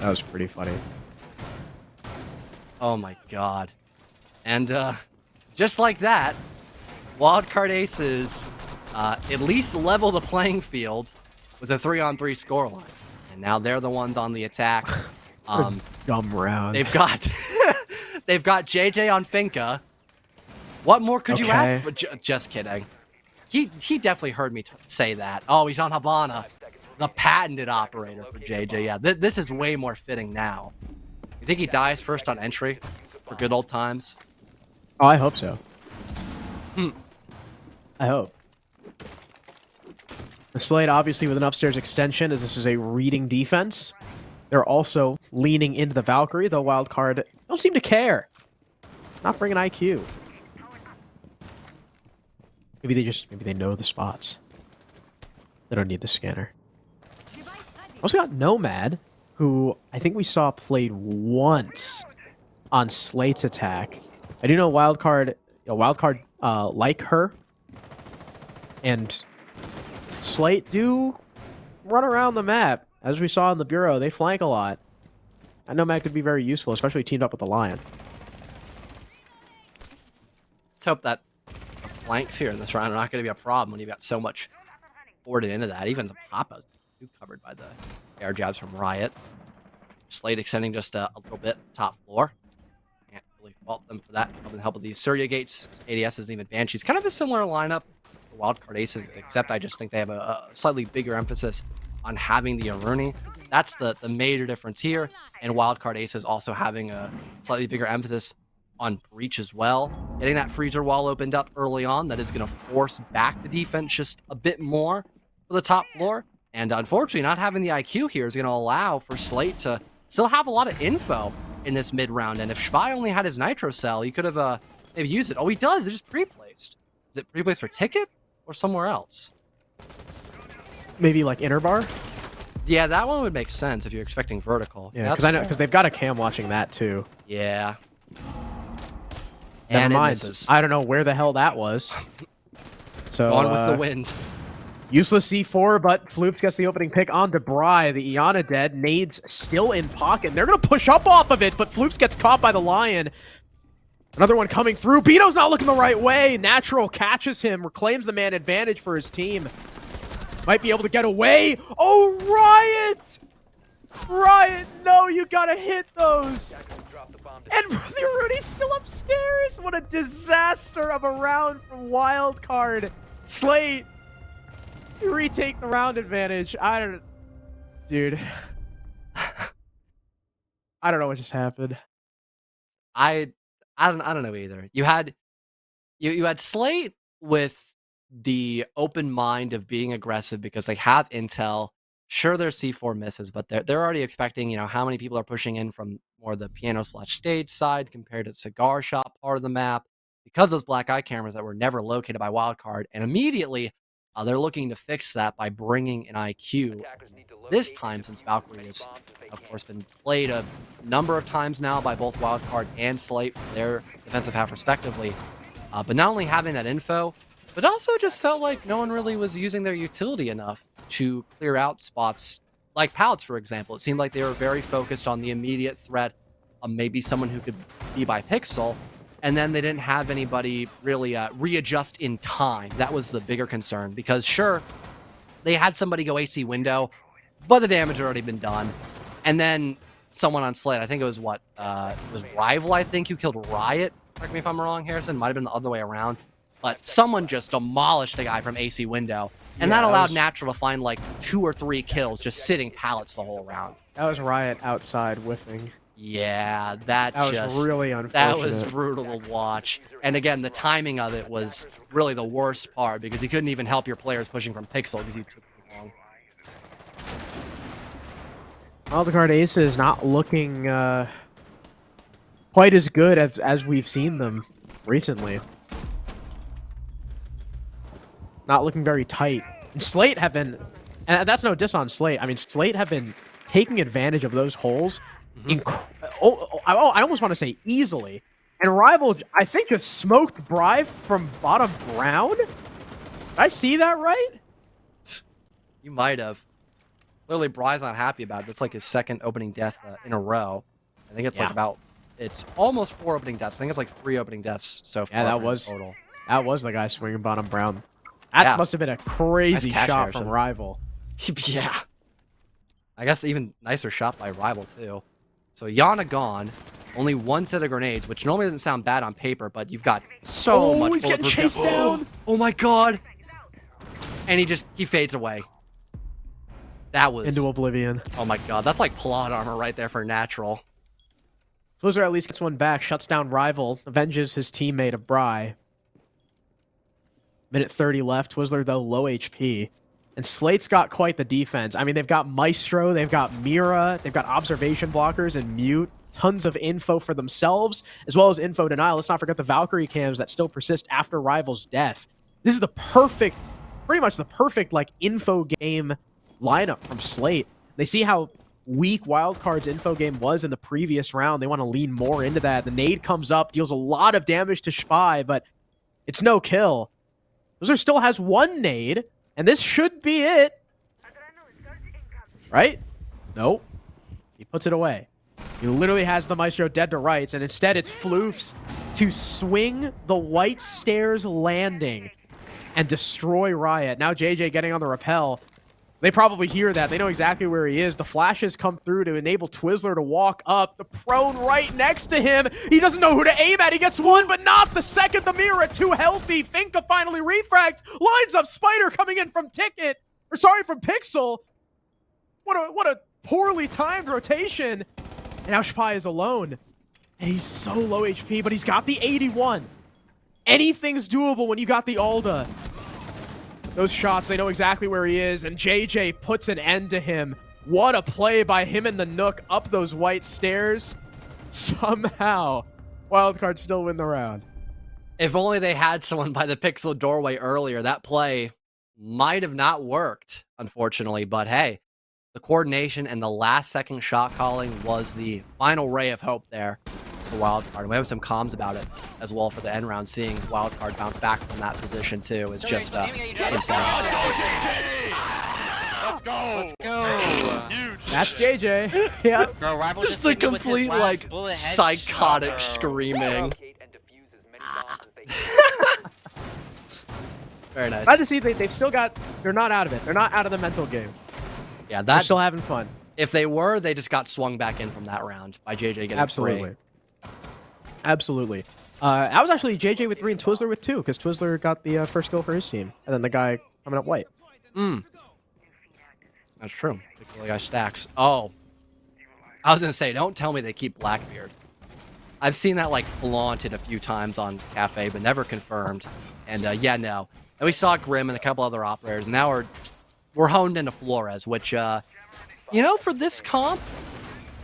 That was pretty funny. Oh my God. And just like that, Wildcard Aces at least level the playing field with a 3-on-3 scoreline. And now they're the ones on the attack. Dumb round. They've got JJ on Finka, What more could you ask Okay. for? Just kidding. He definitely heard me say that. Oh, he's on Habana, the patented operator for JJ. Yeah, this is way more fitting now. You think he dies first on entry for good old times? Oh, I hope so. Hmm. I hope. The Slate, obviously, with an upstairs extension, as this is a reading defense. They're also leaning into the Valkyrie, though Wildcard don't seem to care. Not bringing IQ. Maybe they know the spots. They don't need the scanner. Also got Nomad, who I think we saw played once on Slate's attack. I do know Wildcard like her, and Slate do run around the map. As we saw in the Bureau, they flank a lot. I know Nomad could be very useful, especially teamed up with the Lion. Let's hope that the flanks here in this round are not going to be a problem when you've got so much forwarded into that. Even Zapapa too covered by the air jabs from Riot. Slate extending just a little bit top floor. Can't really fault them for that. Helping help with these Surya gates. ADS isn't even Banshees. Kind of a similar lineup to Wildcard Aces, except I just think they have a slightly bigger emphasis on having the Aruni. That's the major difference here. And Wildcard Aces also having a slightly bigger emphasis on breach as well. Getting that freezer wall opened up early on, that is going to force back the defense just a bit more for the top floor. And unfortunately, not having the IQ here is going to allow for Slate to still have a lot of info in this mid round. And if Spy only had his Nitro Cell, he could have maybe used it. Oh, he does. It's just pre-placed. Is it pre-placed for Ticket or somewhere else? Maybe like inner bar? Yeah, that one would make sense if you're expecting vertical. Yeah, because they've got a cam watching that too. Yeah. Never And mind. I don't know where the hell that was. So on with the wind. Useless C4, but Floops gets the opening pick on Debray. The Iana dead. Nades still in pocket. They're going to push up off of it, but Floops gets caught by the Lion. Another one coming through. Bito's not looking the right way. Natural catches him, reclaims the man advantage for his team. Might be able to get away. Oh, Riot! Riot, no, you gotta hit those. And the Rudy's still upstairs. What a disaster of a round from Wildcard. Slate, you retake the round advantage. Dude. I don't know what just happened. I don't know either. You had Slate with the open mind of being aggressive because they have intel. Sure, their C4 misses, but they're already expecting, how many people are pushing in from more the piano/stage side compared to cigar shop part of the map because those black eye cameras that were never located by Wildcard. And immediately, they're looking to fix that by bringing an IQ. This time, since Valkyrie has, of course, been played a number of times now by both Wildcard and Slate for their defensive half respectively. But not only having that info, but also just felt like no one really was using their utility enough to clear out spots like pallets, for example. It seemed like they were very focused on the immediate threat of maybe someone who could be by pixel, and then they didn't have anybody really readjust in time. That was the bigger concern, because sure, they had somebody go AC window, but the damage had already been done. And then someone on Slate, I think it was it was Rival, I think, who killed Riot. Correct me if I'm wrong, Harrison. Might have been the other way around. But someone just demolished the guy from AC window. And that allowed Natural to find like 2 or 3 kills just sitting pallets the whole round. That was Riot outside whiffing. Yeah, that was really unfortunate. That was brutal to watch. And again, the timing of it was really the worst part because you couldn't even help your players pushing from pixel because you took too long. Wildcard Ace is not looking quite as good as we've seen them recently. Not looking very tight. And Slate have been, and that's no diss on Slate. I mean, Slate have been taking advantage of those holes. I almost want to say easily. And Rival, I think, just smoked Bri from bottom ground. Did I see that right? You might have. Clearly, Bri's not happy about it. That's like his second opening death in a row. I think it's like it's almost 4 opening deaths. I think it's like 3 opening deaths so far. Yeah, that was total. That was the guy swinging bottom brown. That must have been a crazy shot from Rival. Yeah. I guess even nicer shot by Rival, too. So Yana gone. Only one set of grenades, which normally doesn't sound bad on paper, but you've got so much. He's getting bulletproof chased down. Oh my god! And he fades away. That was Into oblivion. Oh my god, that's like plot armor right there for natural. Twizzler at least gets one back, shuts down Rival, avenges his teammate of Bry. Minute 30 left. Twizzler, though, low HP. And Slate's got quite the defense. I mean, they've got Maestro, they've got Mira, they've got observation blockers and mute. Tons of info for themselves, as well as info denial. Let's not forget the Valkyrie cams that still persist after Rival's death. This is the perfect, pretty much the perfect, like, info game lineup from Slate. They see how weak Wildcard's info game was in the previous round. They want to lean more into that. The nade comes up, deals a lot of damage to Spy, but it's no kill. Loser still has one nade, and this should be it. Right? Nope. He puts it away. He literally has the Maestro dead to rights, and instead it's Floofs to swing the White Stairs landing and destroy Riot. Now JJ getting on the rappel. They probably hear that. They know exactly where he is. The flashes come through to enable Twizzler to walk up. The prone right next to him. He doesn't know who to aim at. He gets one, but not the second. The Mira too healthy. Finka finally refrags. Lines up Spider coming in from from Pixel. What a poorly timed rotation. And now Spy is alone. And he's so low HP, but he's got the 81. Anything's doable when you got the Alda. Those shots, they know exactly where he is, and JJ puts an end to him. What a play by him and the Nook up those White Stairs. Somehow, Wildcard still win the round. If only they had someone by the Pixel doorway earlier, that play might have not worked, unfortunately. But hey, the coordination and the last-second shot calling was the final ray of hope there for Wildcard. We have some comms about it as well for the end round. Seeing Wildcard bounce back from that position too is just insane. Let's go! Let's go! Huge! That's JJ. Yep. Bro, Rival Just the hit me with his complete last like bullet headshot, psychotic bro. screaming. Locate and defuse as many bombs as they can. Very nice. Glad to see they've still got, they're not out of it. They're not out of the mental game. Yeah, They're that still having fun. if they were, they just got swung back in from that round by JJ getting Absolutely. free. Absolutely. I was actually JJ with 3 and Twizzler with 2, because Twizzler got the first kill for his team. And then the guy coming up white. That's true. The guy stacks. Oh, I was gonna say, don't tell me they keep Blackbeard. I've seen that like flaunted a few times on Kafe, but never confirmed. And yeah, no. And we saw Grim and a couple other operators. And now we're honed into Flores, which you know, for this comp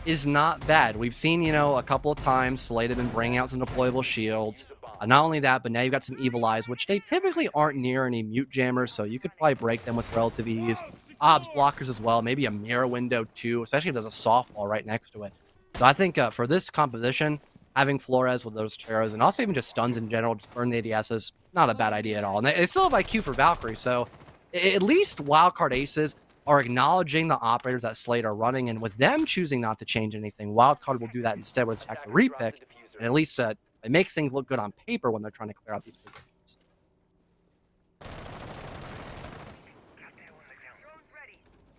is not bad. We've seen, you know, a couple of times Slate have been bringing out some deployable shields. Not only that, but now you've got some Evil Eyes, which they typically aren't near any mute jammers, so you could probably break them with relative ease. Obs blockers as well, maybe a mirror window too, especially if there's a softball right next to it. So I think for this composition, having Flores with those terrors and also even just stuns in general, just burn the ADSs, not a bad idea at all. And they still have IQ for Valkyrie, so at least Wildcard Aces are acknowledging the operators that Slate are running, and with them choosing not to change anything, Wildcard will do that instead with attack the repick, and at least it makes things look good on paper when they're trying to clear out these positions.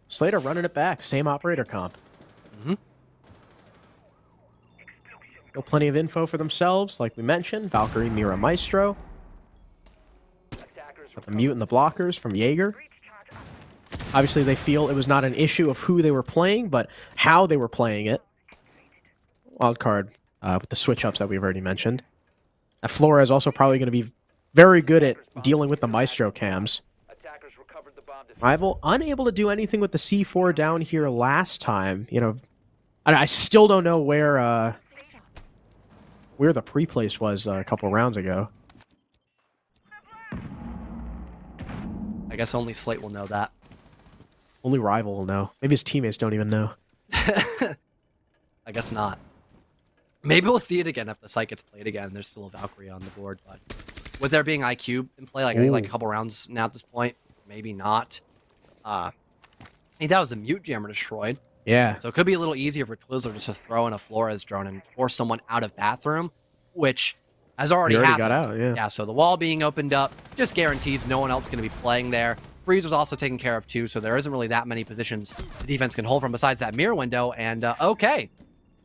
Slater running it back. Same operator comp. Still plenty of info for themselves, like we mentioned. Valkyrie, Mira, Maestro. Got the mute and the blockers from Jaeger. Obviously, they feel it was not an issue of who they were playing, but how they were playing it. Wildcard with the switch-ups that we've already mentioned. Flores also probably going to be very good at dealing with the Maestro cams. Rival unable to do anything with the C4 down here last time. You know, I still don't know where the pre-place was a couple rounds ago. I guess only Slate will know that. Only Rival will know. Maybe his teammates don't even know. I guess not. Maybe we'll see it again if the site gets played again. There's still a Valkyrie on the board, but with there being IQ in play, like I think like a couple rounds now at this point, maybe not. I think that was the mute jammer destroyed. Yeah. So it could be a little easier for Twizzler just to throw in a Flores drone and force someone out of bathroom, which has already happened. Got out, yeah. Yeah, so the wall being opened up just guarantees no one else is going to be playing there. Freezer's also taken care of too, so there isn't really that many positions the defense can hold from besides that mirror window. And okay,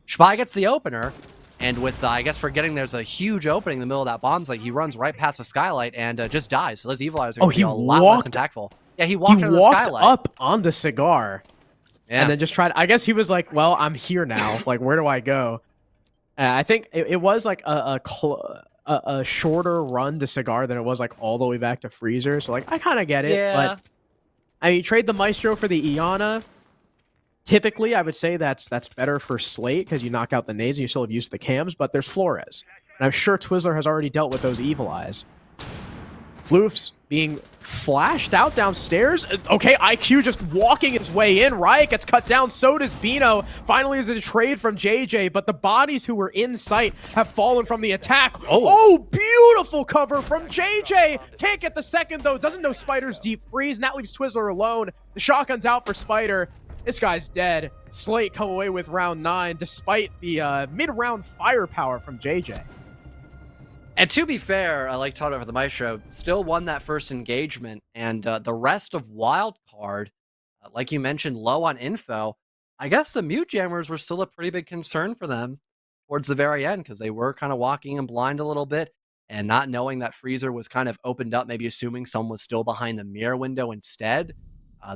Spy gets the opener, And with, I guess, forgetting there's a huge opening in the middle of that bomb site, he runs right past the skylight and just dies. So those evilizers are going to be a lot less impactful. Yeah, he walked into the skylight. Up on the cigar. Yeah. And then just tried. I guess he was like, well, I'm here now. Like, where do I go? I think it was like a shorter run to cigar than it was like all the way back to freezer. So like, I kind of get it. Yeah. But I mean, trade the Maestro for the Iana. Typically, I would say that's better for Slate because you knock out the nades and you still have use of the cams. But there's Flores, and I'm sure Twizzler has already dealt with those evil eyes. Floof's being flashed out downstairs. Okay, IQ just walking his way in. Riot gets cut down. So does Bino. Finally, there's a trade from JJ, but the bodies who were in sight have fallen from the attack. Oh, beautiful cover from JJ. Can't get the second, though. Doesn't know Spider's deep freeze, and that leaves Twizzler alone. The shotgun's out for Spider. This guy's dead. Slate come away with round 9, despite the mid-round firepower from JJ. And to be fair, I like talking about the Maestro, still won that first engagement, and the rest of Wildcard, like you mentioned, low on info. I guess the Mute Jammers were still a pretty big concern for them towards the very end, because they were kind of walking in blind a little bit, and not knowing that Freezer was kind of opened up, maybe assuming someone was still behind the mirror window instead.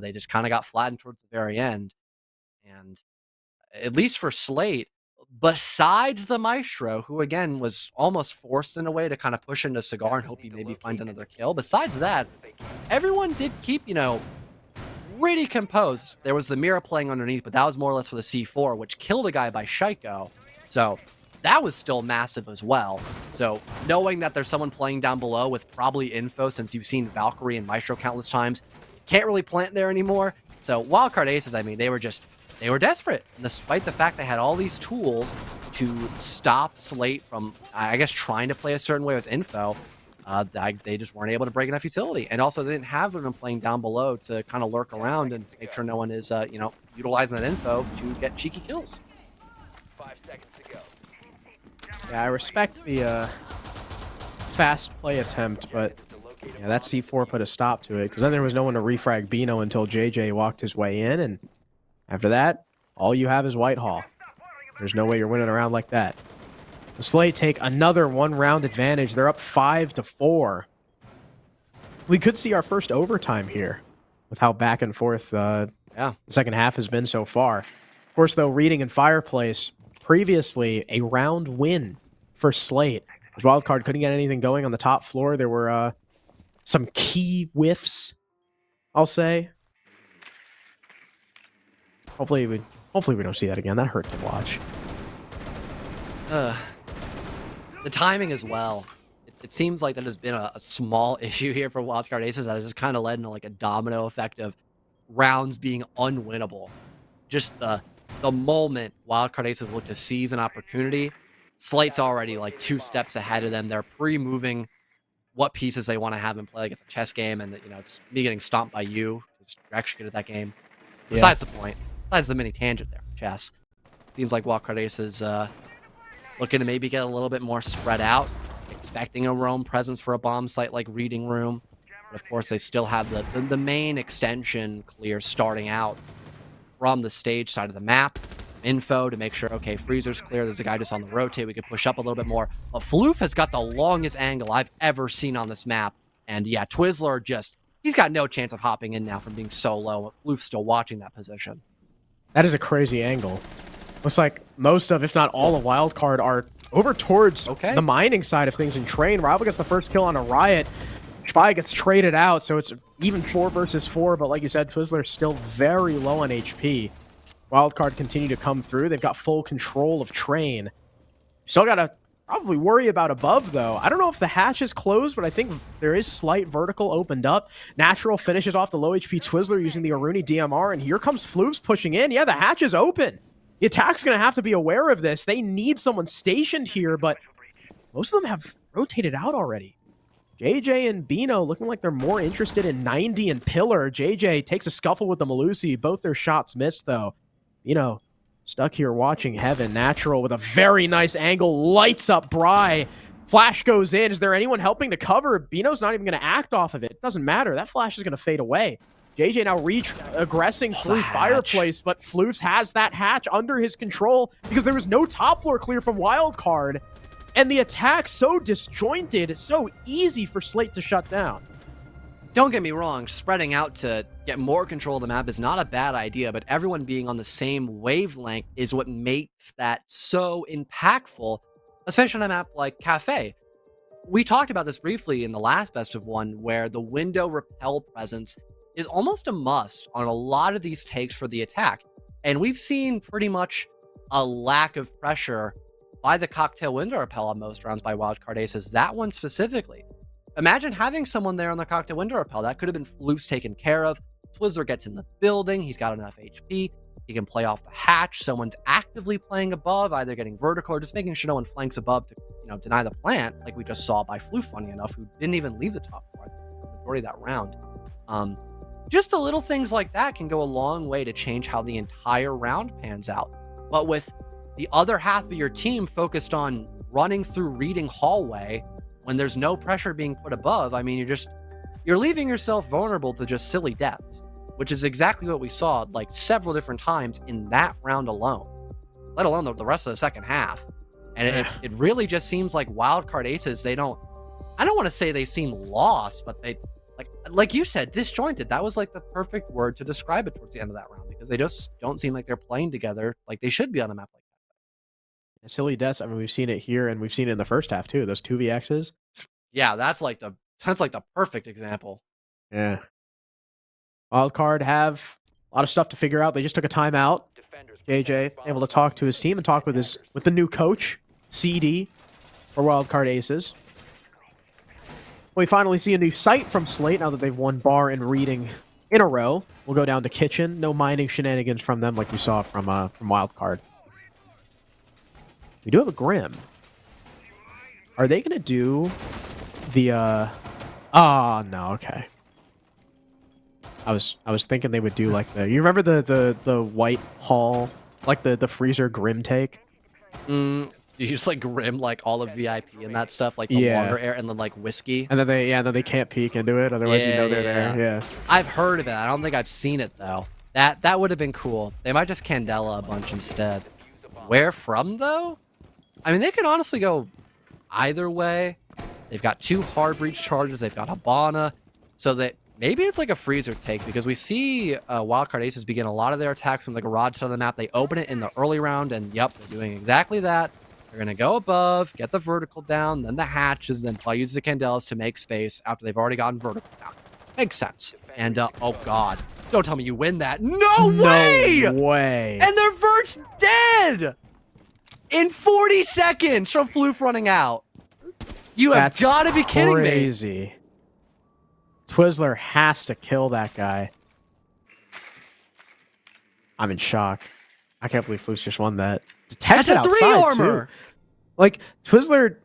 They just kind of got flattened towards the very end. And at least for Slate, besides the Maestro, who again was almost forced in a way to kind of push into Cigar and hope he maybe finds another kill. Besides that, everyone did keep, pretty composed. There was the mirror playing underneath, but that was more or less for the C4, which killed a guy by Shaiko. So that was still massive as well. So knowing that there's someone playing down below with probably info, since you've seen Valkyrie and Maestro countless times, you can't really plant there anymore. So Wildcard Aces, I mean, they were desperate. And despite the fact they had all these tools to stop Slate from, I guess, trying to play a certain way with info, they just weren't able to break enough utility. And also, they didn't have them playing down below to kind of lurk around and make sure no one is, utilizing that info to get cheeky kills. 5 seconds to go. Yeah, I respect the fast play attempt, but yeah, that C4 put a stop to it, because then there was no one to refrag Bino until JJ walked his way in, and after that, all you have is Whitehall. There's no way you're winning around like that. The Slate take another one-round advantage. They're up 5-4. We could see our first overtime here with how back and forth the second half has been so far. Of course, though, Reading and Fireplace, previously a round win for Slate. As Wildcard couldn't get anything going on the top floor. There were some key whiffs, I'll say. Hopefully we don't see that again. That hurt to watch. The timing as well. It seems like that has been a small issue here for Wildcard Aces that has just kind of led into like a domino effect of rounds being unwinnable. Just the moment Wildcard Aces look to seize an opportunity, Slate's already like 2 steps ahead of them. They're pre-moving what pieces they want to have in play. Like it's a chess game, and it's me getting stomped by you because you're actually good at that game. Besides the point. Besides the mini tangent there, chess. Seems like Wildcard Aces looking to maybe get a little bit more spread out, expecting a roam presence for a bomb site like Reading Room. But of course, they still have the main extension clear starting out from the stage side of the map. Info to make sure, okay, Freezer's clear. There's a guy just on the rotate. We could push up a little bit more. But Floof has got the longest angle I've ever seen on this map. And yeah, Twizzler he's got no chance of hopping in now from being so low. But Floof's still watching that position. That is a crazy angle. Looks like most of, if not all of Wildcard are over towards the mining side of things in Train. Rival gets the first kill on a Riot. Spy gets traded out, so it's even 4 versus 4. But like you said, Twizzler's still very low on HP. Wildcard continue to come through. They've got full control of Train. Still got to probably worry about above, though. I don't know if the hatch is closed, but I think there is slight vertical opened up. Natural finishes off the low HP Twizzler using the Aruni DMR, and here comes Floofs pushing in. Yeah, the hatch is open. The attack's going to have to be aware of this. They need someone stationed here, but most of them have rotated out already. JJ and Bino looking like they're more interested in 90 and Pillar. JJ takes a scuffle with the Malusi. Both their shots missed, though. Bino stuck here watching Heaven. Natural with a very nice angle. Lights up Bry. Flash goes in. Is there anyone helping to cover? Bino's not even going to act off of it. It doesn't matter. That flash is going to fade away. JJ now aggressing through hatch. Fireplace, but Floofs has that hatch under his control because there was no top floor clear from Wildcard. And the attack so disjointed, so easy for Slate to shut down. Don't get me wrong, spreading out to get more control of the map is not a bad idea, but everyone being on the same wavelength is what makes that so impactful, especially on a map like Kafe. We talked about this briefly in the last best of one, where the window repel presence is almost a must on a lot of these takes for the attack. And we've seen pretty much a lack of pressure by the cocktail window repel on most rounds by Wildcard Aces, that one specifically. Imagine having someone there on the cocktail window repel. That could have been Floofs taken care of. Twizzler gets in the building. He's got enough HP. He can play off the hatch. Someone's actively playing above, either getting vertical or just making sure no one flanks above to, deny the plant, like we just saw by Floof, funny enough, who didn't even leave the top part the majority of that round. Just the little things like that can go a long way to change how the entire round pans out. But with the other half of your team focused on running through reading hallway when there's no pressure being put above, I mean, you're leaving yourself vulnerable to just silly deaths, which is exactly what we saw like several different times in that round alone, let alone the rest of the second half. And it really just seems like Wildcard Aces, I don't want to say they seem lost, but they, like you said, disjointed. That was like the perfect word to describe it towards the end of that round, because they just don't seem like they're playing together like they should be on a map like that. Silly deaths. I mean, we've seen it here, and we've seen it in the first half too. Those 2vx's. Yeah, that's like the perfect example. Yeah. Wildcard have a lot of stuff to figure out. They just took a timeout. JJ able to talk to his team and talk with the new coach, CD, for Wildcard Aces. We finally see a new site from Slate now that they've won bar and reading in a row. We'll go down to kitchen. No mining shenanigans from them like we saw from Wildcard. We do have a Grim. Are they gonna do the oh no, okay. I was thinking they would do like you remember the white hall, like the freezer Grim take? You just like Grim like all of VIP and that stuff, like the longer air, and then like whiskey. And then they can't peek into it, otherwise they're there. Yeah. I've heard of it. I don't think I've seen it though. That would have been cool. They might just Candela a bunch instead. Where from though? I mean, they could honestly go either way. They've got 2 hard breach charges. They've got Habana. So that maybe it's like a freezer take, because we see Wildcard Aces begin a lot of their attacks from the garage side of the map. They open it in the early round, and yep, they're doing exactly that. They're going to go above, get the vertical down, then the hatches, then probably use the Candelas to make space after they've already gotten vertical down. Makes sense. And, oh god. Don't tell me you win that. No way! No way! And their vert's dead! In 40 seconds from Floof running out. You have got to be kidding me. Crazy. Twizzler has to kill that guy. I'm in shock. I can't believe Floofs just won that. Detected That's a 3 outside, armor! too. Like, Twizzler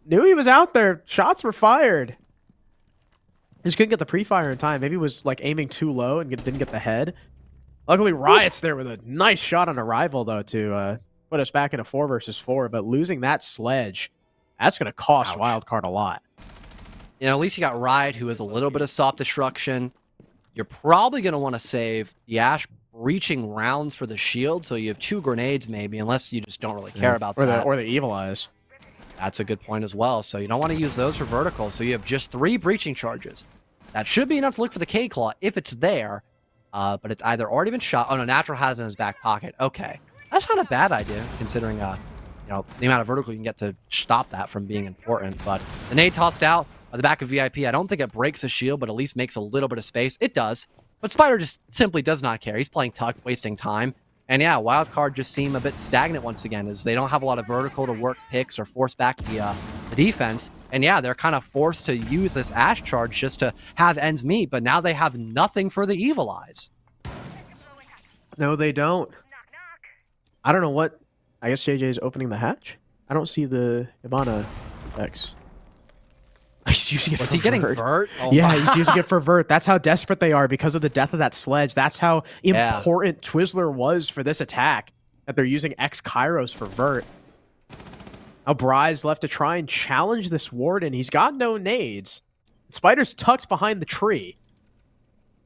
knew he was out there. Shots were fired. He just couldn't get the pre-fire in time. Maybe he was like aiming too low and didn't get the head. Luckily, Riot's there with a nice shot on arrival, though, to put us back in a 4 versus 4. But losing that sledge, that's going to cost Wildcard a lot. At least you got Riot, who has a little bit of soft destruction. You're probably going to want to save the Ash breaching rounds for the shield, so you have 2 grenades maybe, unless you just don't really care about that. Or the Evil Eyes. That's a good point as well. So you don't want to use those for vertical. So you have just 3 breaching charges. That should be enough to look for the K-Claw if it's there. But it's either already been shot. Oh, no, Natural has it in his back pocket. Okay. That's not a bad idea, considering the amount of vertical you can get to stop that from being important. But the nade tossed out at the back of VIP. I don't think it breaks a shield, but at least makes a little bit of space. It does. But Spider just simply does not care. He's playing Tuck, wasting time. And yeah, Wildcard just seem a bit stagnant once again, as they don't have a lot of vertical to work picks or force back the defense. And yeah, they're kind of forced to use this Ash charge just to have ends meet, but now they have nothing for the Evil Eyes. No, they don't. I don't know what... I guess JJ is opening the hatch? I don't see the Ibana X. He's using it for he getting vert? Oh, yeah, he's using it for vert. That's how desperate they are because of the death of that sledge. That's how important Twizzler was for this attack, that they're using X Kairos for vert. Now Bry's left to try and challenge this Warden. He's got no nades. Spider's tucked behind the tree.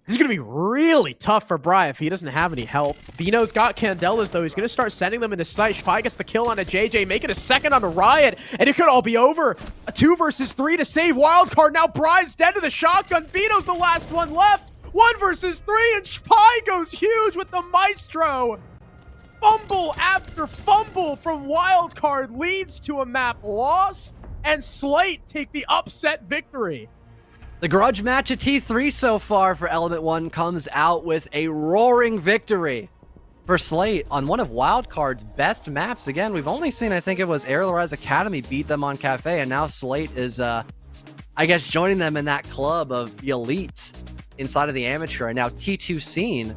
This is going to be really tough for Bri if he doesn't have any help. Bino's got Candelas, though. He's going to start sending them into sight. Spy gets the kill on a JJ, making a second on a Riot, and it could all be over. A 2 versus 3 to save Wildcard. Now Bri's dead to the shotgun. Bino's the last one left. 1 versus 3, and Spy goes huge with the Maestro. Fumble after fumble from Wildcard leads to a map loss, and Slate take the upset victory. The grudge match at T3 so far for Element 1 comes out with a roaring victory for Slate on one of Wildcard's best maps. Again, we've only seen, I think it was Airlorez Academy beat them on Kafe, and now Slate is, I guess, joining them in that club of the elites inside of the amateur, and now T2 scene.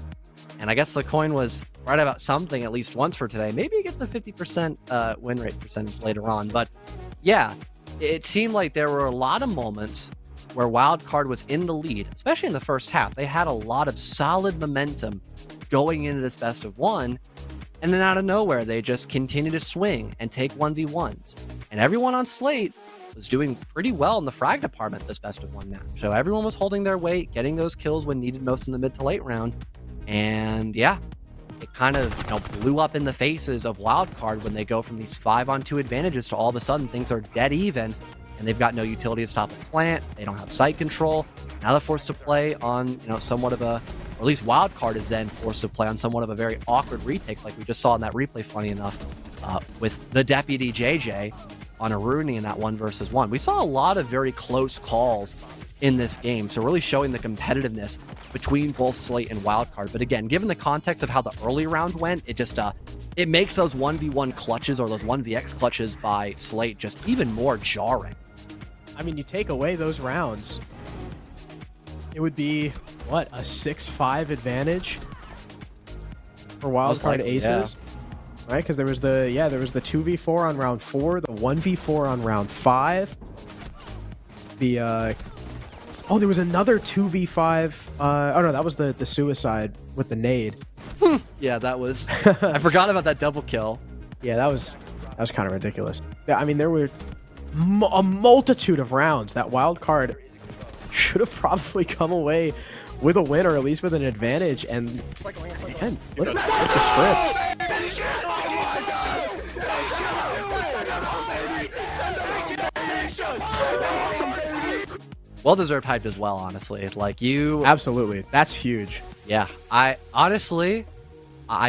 And I guess the coin was right about something at least once for today. Maybe it gets a 50% win rate percentage later on. But yeah, it seemed like there were a lot of moments where Wildcard was in the lead, especially in the first half. They had a lot of solid momentum going into this best of one, and then out of nowhere, they just continue to swing and take 1v1s. And everyone on Slate was doing pretty well in the frag department this best of one match. So everyone was holding their weight, getting those kills when needed most in the mid to late round. And yeah, it kind of blew up in the faces of Wildcard when they go from these 5-on-2 advantages to all of a sudden things are dead even. And they've got no utility to stop a plant. They don't have site control. Now they're forced to play on, somewhat of a, or at least Wildcard is then forced to play on somewhat of a very awkward retake, like we just saw in that replay, funny enough, with the deputy JJ on a Rooney in that 1 versus 1. We saw a lot of very close calls in this game, so really showing the competitiveness between both Slate and Wildcard. But again, given the context of how the early round went, it just it makes those 1v1 clutches or those 1vx clutches by Slate just even more jarring. I mean, you take away those rounds, it would be, what, a 6-5 advantage for Wildcard Aces? Yeah. Right? Because there was the 2v4 on round 4, the 1v4 on round 5. There was another 2v5. Oh, no, that was the suicide with the nade. Yeah, that was... I forgot about that double kill. Yeah, that was kind of ridiculous. Yeah, I mean, there were a multitude of rounds that Wildcard should have probably come away with a win or at least with an advantage, and again, flip the script. Well-deserved hype as well, honestly. Absolutely, that's huge. Yeah, I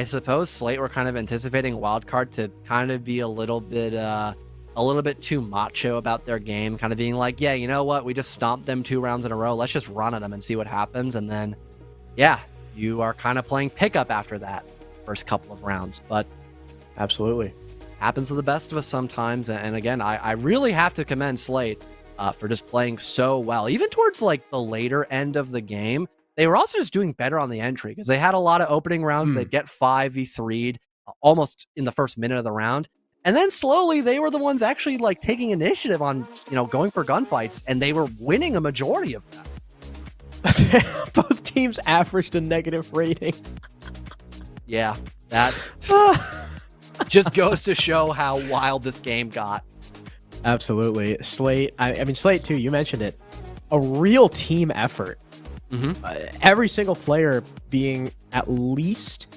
suppose Slate were kind of anticipating Wildcard to kind of be a little bit too macho about their game, kind of being like, yeah, you know what, we just stomped them 2 rounds in a row, let's just run at them and see what happens. And then yeah, you are kind of playing pickup after that first couple of rounds. But absolutely happens to the best of us sometimes. And again, I really have to commend Slate for just playing so well, even towards the later end of the game. They were also just doing better on the entry because they had a lot of opening rounds. They'd get 5v3'd almost in the first minute of the round. And then slowly they were the ones actually taking initiative on, going for gunfights, and they were winning a majority of them. Both teams averaged a negative rating. Yeah, that just goes to show how wild this game got. Absolutely. Slate, I mean, Slate too, you mentioned it. A real team effort. Every single player being at least...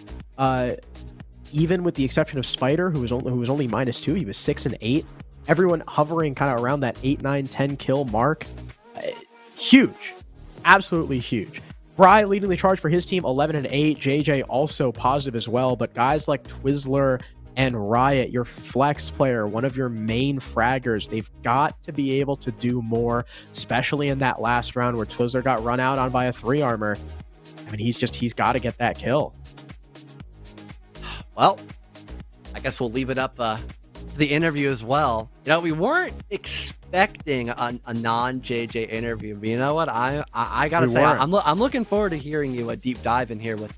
even with the exception of Spider, who was only -2, he was 6 and 8. Everyone hovering kind of around that 8, 9, 10 kill mark. Huge, absolutely huge. Bri leading the charge for his team, 11 and 8. JJ also positive as well. But guys like Twizzler and Riot, your flex player, one of your main fraggers, they've got to be able to do more, especially in that last round where Twizzler got run out on by a 3 armor. I mean, he's got to get that kill. Well, I guess we'll leave it up to the interview as well. We weren't expecting a non-JJ interview, but you know what? I gotta say, I'm looking forward to hearing you a deep dive in here with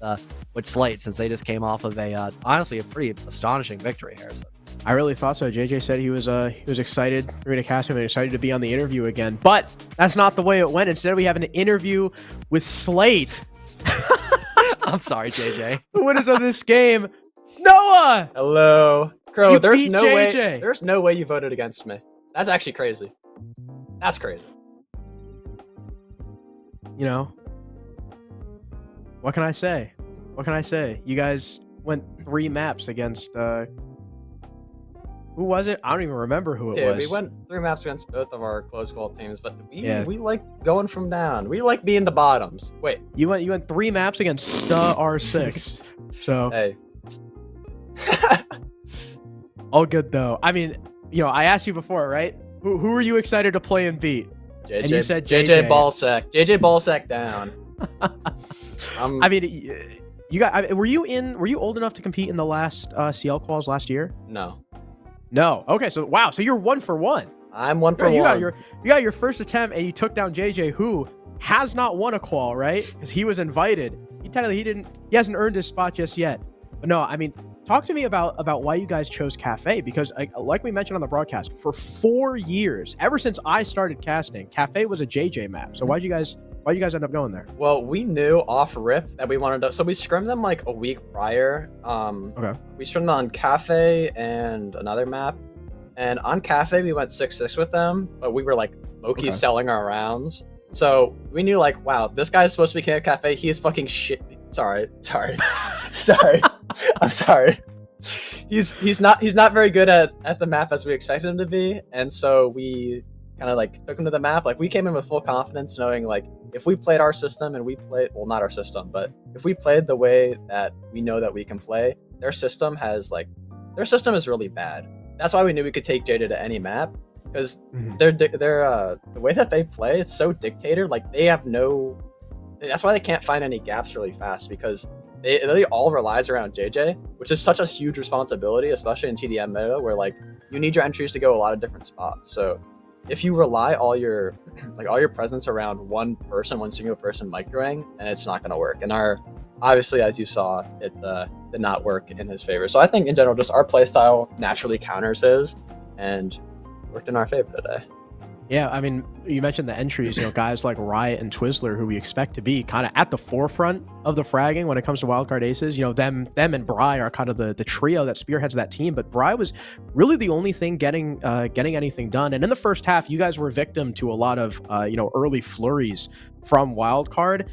Slate, since they just came off of honestly a pretty astonishing victory here. So. I really thought so. JJ said he was excited for me to cast him and excited to be on the interview again, but that's not the way it went. Instead, we have an interview with Slate. I'm sorry, JJ. The winners of this game. Noah! Hello. Crow, You there's beat no JJ. way you voted against me. That's actually crazy. That's crazy. What can I say? What can I say? You guys went 3 maps against who was it? I don't even remember who it Okay, was. we went 3 maps against both of our close call teams, but Yeah. we like going from down. We like being the bottoms. Wait, You went 3 maps against Sta R6. So hey. all good though. I mean, I asked you before, right? Who are you excited to play and beat? JJ, And you said JJ Ballsack. JJ Ballsack down. I mean, were you old enough to compete in the last CL quals last year? No. No. Okay, so wow, so you're 1 for 1. I'm 1 for Bro, 1. you got your first attempt and you took down JJ, who has not won a qual, right? Because he was invited. He hasn't earned his spot just yet. But no, I mean, talk to me about why you guys chose Kafe, because like we mentioned on the broadcast, for 4 years, ever since I started casting, Kafe was a JJ map. So why'd you guys end up going there? Well, we knew off rip that we wanted to, so we scrimmed them like a week prior. Okay. We scrimmed on Kafe and another map, and on Kafe we went 6-6 with them, but we were like low-key selling our rounds. So we knew like, wow, this guy's supposed to be king of Kafe. He is fucking shit. Sorry. Sorry. I'm sorry. He's not very good at the map as we expected him to be, and so we kind of like took him to the map. Like we came in with full confidence, knowing like if we played our system and we played, well, not our system, but if we played the way that we know that we can play, their system is really bad. That's why we knew we could take Jada to any map, because they're the way that they play, it's so dictator. Like they have no. That's why they can't find any gaps really fast, because it really all relies around JJ, which is such a huge responsibility, especially in TDM meta, where like you need your entries to go a lot of different spots. So if you rely all your presence around one single person microing, and it's not going to work. And obviously, as you saw, it did not work in his favor. So I think in general, just our playstyle naturally counters his, and worked in our favor today. Yeah, I mean, you mentioned the entries, guys like Riot and Twizzler, who we expect to be kind of at the forefront of the fragging when it comes to wildcard aces. Them and Bry are kind of the trio that spearheads that team, but Bry was really the only thing getting anything done. And in the first half, you guys were victim to a lot of early flurries from wildcard,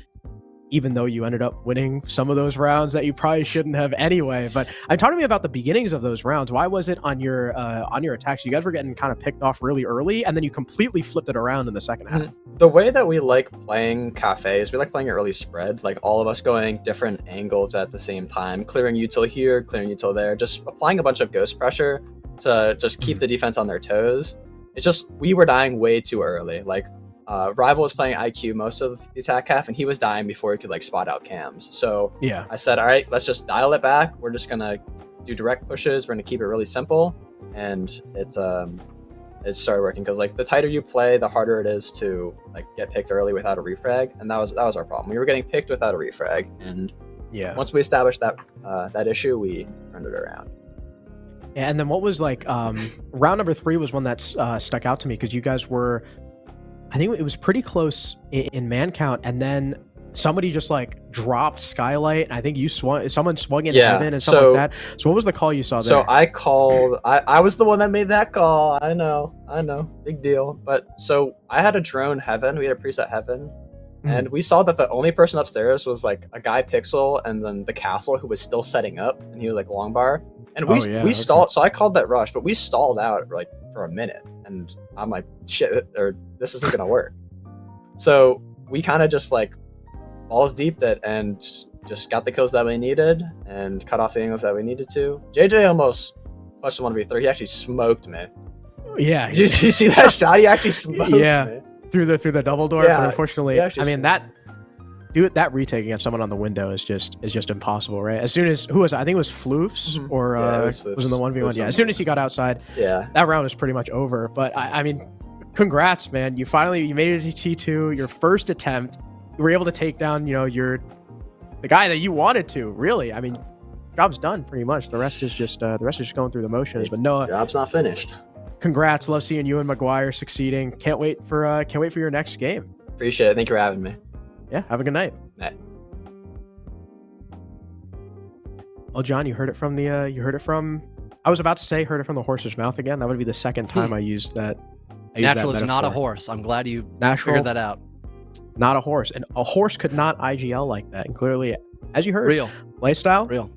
even though you ended up winning some of those rounds that you probably shouldn't have anyway. But talk to me about the beginnings of those rounds. Why was it on your attacks? You guys were getting kind of picked off really early, and then you completely flipped it around in the second half. The way that we like playing Kafe is we like playing it really spread, like all of us going different angles at the same time, clearing util here, clearing util there, just applying a bunch of ghost pressure to just keep the defense on their toes. It's just we were dying way too early. Like Rival was playing IQ most of the attack half, and he was dying before he could like spot out cams. So yeah, I said, all right, let's just dial it back. We're just gonna do direct pushes. We're gonna keep it really simple, and it started working, because like the tighter you play, the harder it is to like get picked early without a refrag, and that was our problem. We were getting picked without a refrag, and yeah, once we established that issue, we turned it around. Yeah, and then what was like round number 3 was one that stuck out to me, because you guys were, I think it was pretty close in man count, and then somebody just like dropped Skylight, and I think someone swung in heaven and stuff like that. So what was the call you saw there? So I called, I was the one that made that call. I know, big deal. But so I had a drone heaven, we had a preset heaven, and we saw that the only person upstairs was like a guy Pixel, and then the castle, who was still setting up, and he was like long bar. And we stalled, so I called that rush, but we stalled out like for a minute, and I'm like, shit, this isn't gonna work. So we kind of just like balls deep that, and just got the kills that we needed and cut off the angles that we needed to. JJ almost pushed 1v3. He actually smoked me. Yeah, did you see that shot? He actually smoked me through the double door. Yeah, but unfortunately, I mean that retake against someone on the window is just impossible, right? As soon as I think it was Floofs, or was in the 1v1. Yeah, as soon as he got outside, that round was pretty much over. But I mean, congrats, man! You made it to T2, your first attempt. You were able to take down, the guy that you wanted to. Really, I mean, job's done pretty much. The rest is just going through the motions. But no, job's not finished. Congrats! Love seeing you and Maguire succeeding. Can't wait for your next game. Appreciate it. Thank you for having me. Yeah, have a good night. Night. Well, John, you heard it from I was about to say heard it from the horse's mouth again. That would be the second time I used that. Natural is not a horse. I'm glad you Natural figured that out. Not a horse. And a horse could not IGL like that. And clearly, as you heard, Real. playstyle Real.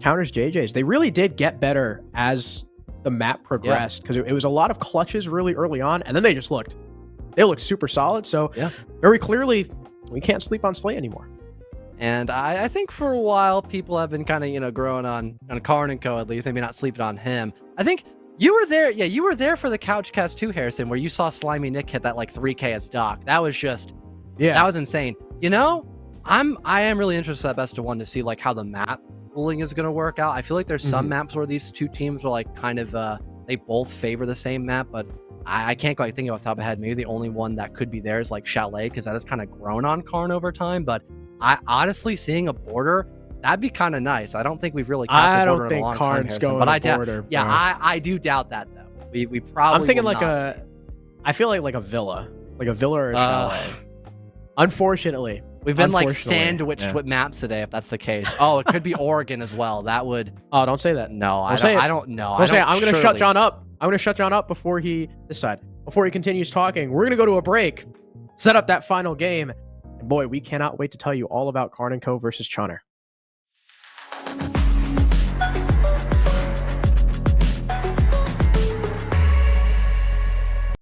counters JJ's. They really did get better as the map progressed because it was a lot of clutches really early on, and then they looked super solid. So very clearly, we can't sleep on Slate anymore. And I think for a while, people have been kind of, growing on Karn & Co. at least, maybe not sleeping on him. I think you were there. Yeah, you were there for the Couchcast 2, Harrison, where you saw Slimy Nick hit that like 3K as Doc. That was just, that was insane. I am really interested in that best of one to see like how the map pooling is going to work out. I feel like there's some maps where these two teams are like kind of, they both favor the same map, but I can't quite think off the top of my head. Maybe the only one that could be there is like Chalet, because that has kind of grown on Karn over time. But I honestly, seeing a border, that'd be kind of nice. I don't think we've really cast a border in a long time, Harrison, but I do doubt that though. We probably. I'm thinking like I feel like a villa or a chalet. Unfortunately, we've been like sandwiched with maps today. If that's the case, it could be Oregon as well. That would. Oh, don't say that. No, I don't know. I'm going to shut John up. I'm going to shut John up before he continues talking. We're going to go to a break, set up that final game, and boy, we cannot wait to tell you all about Karn & Co. versus Chunner.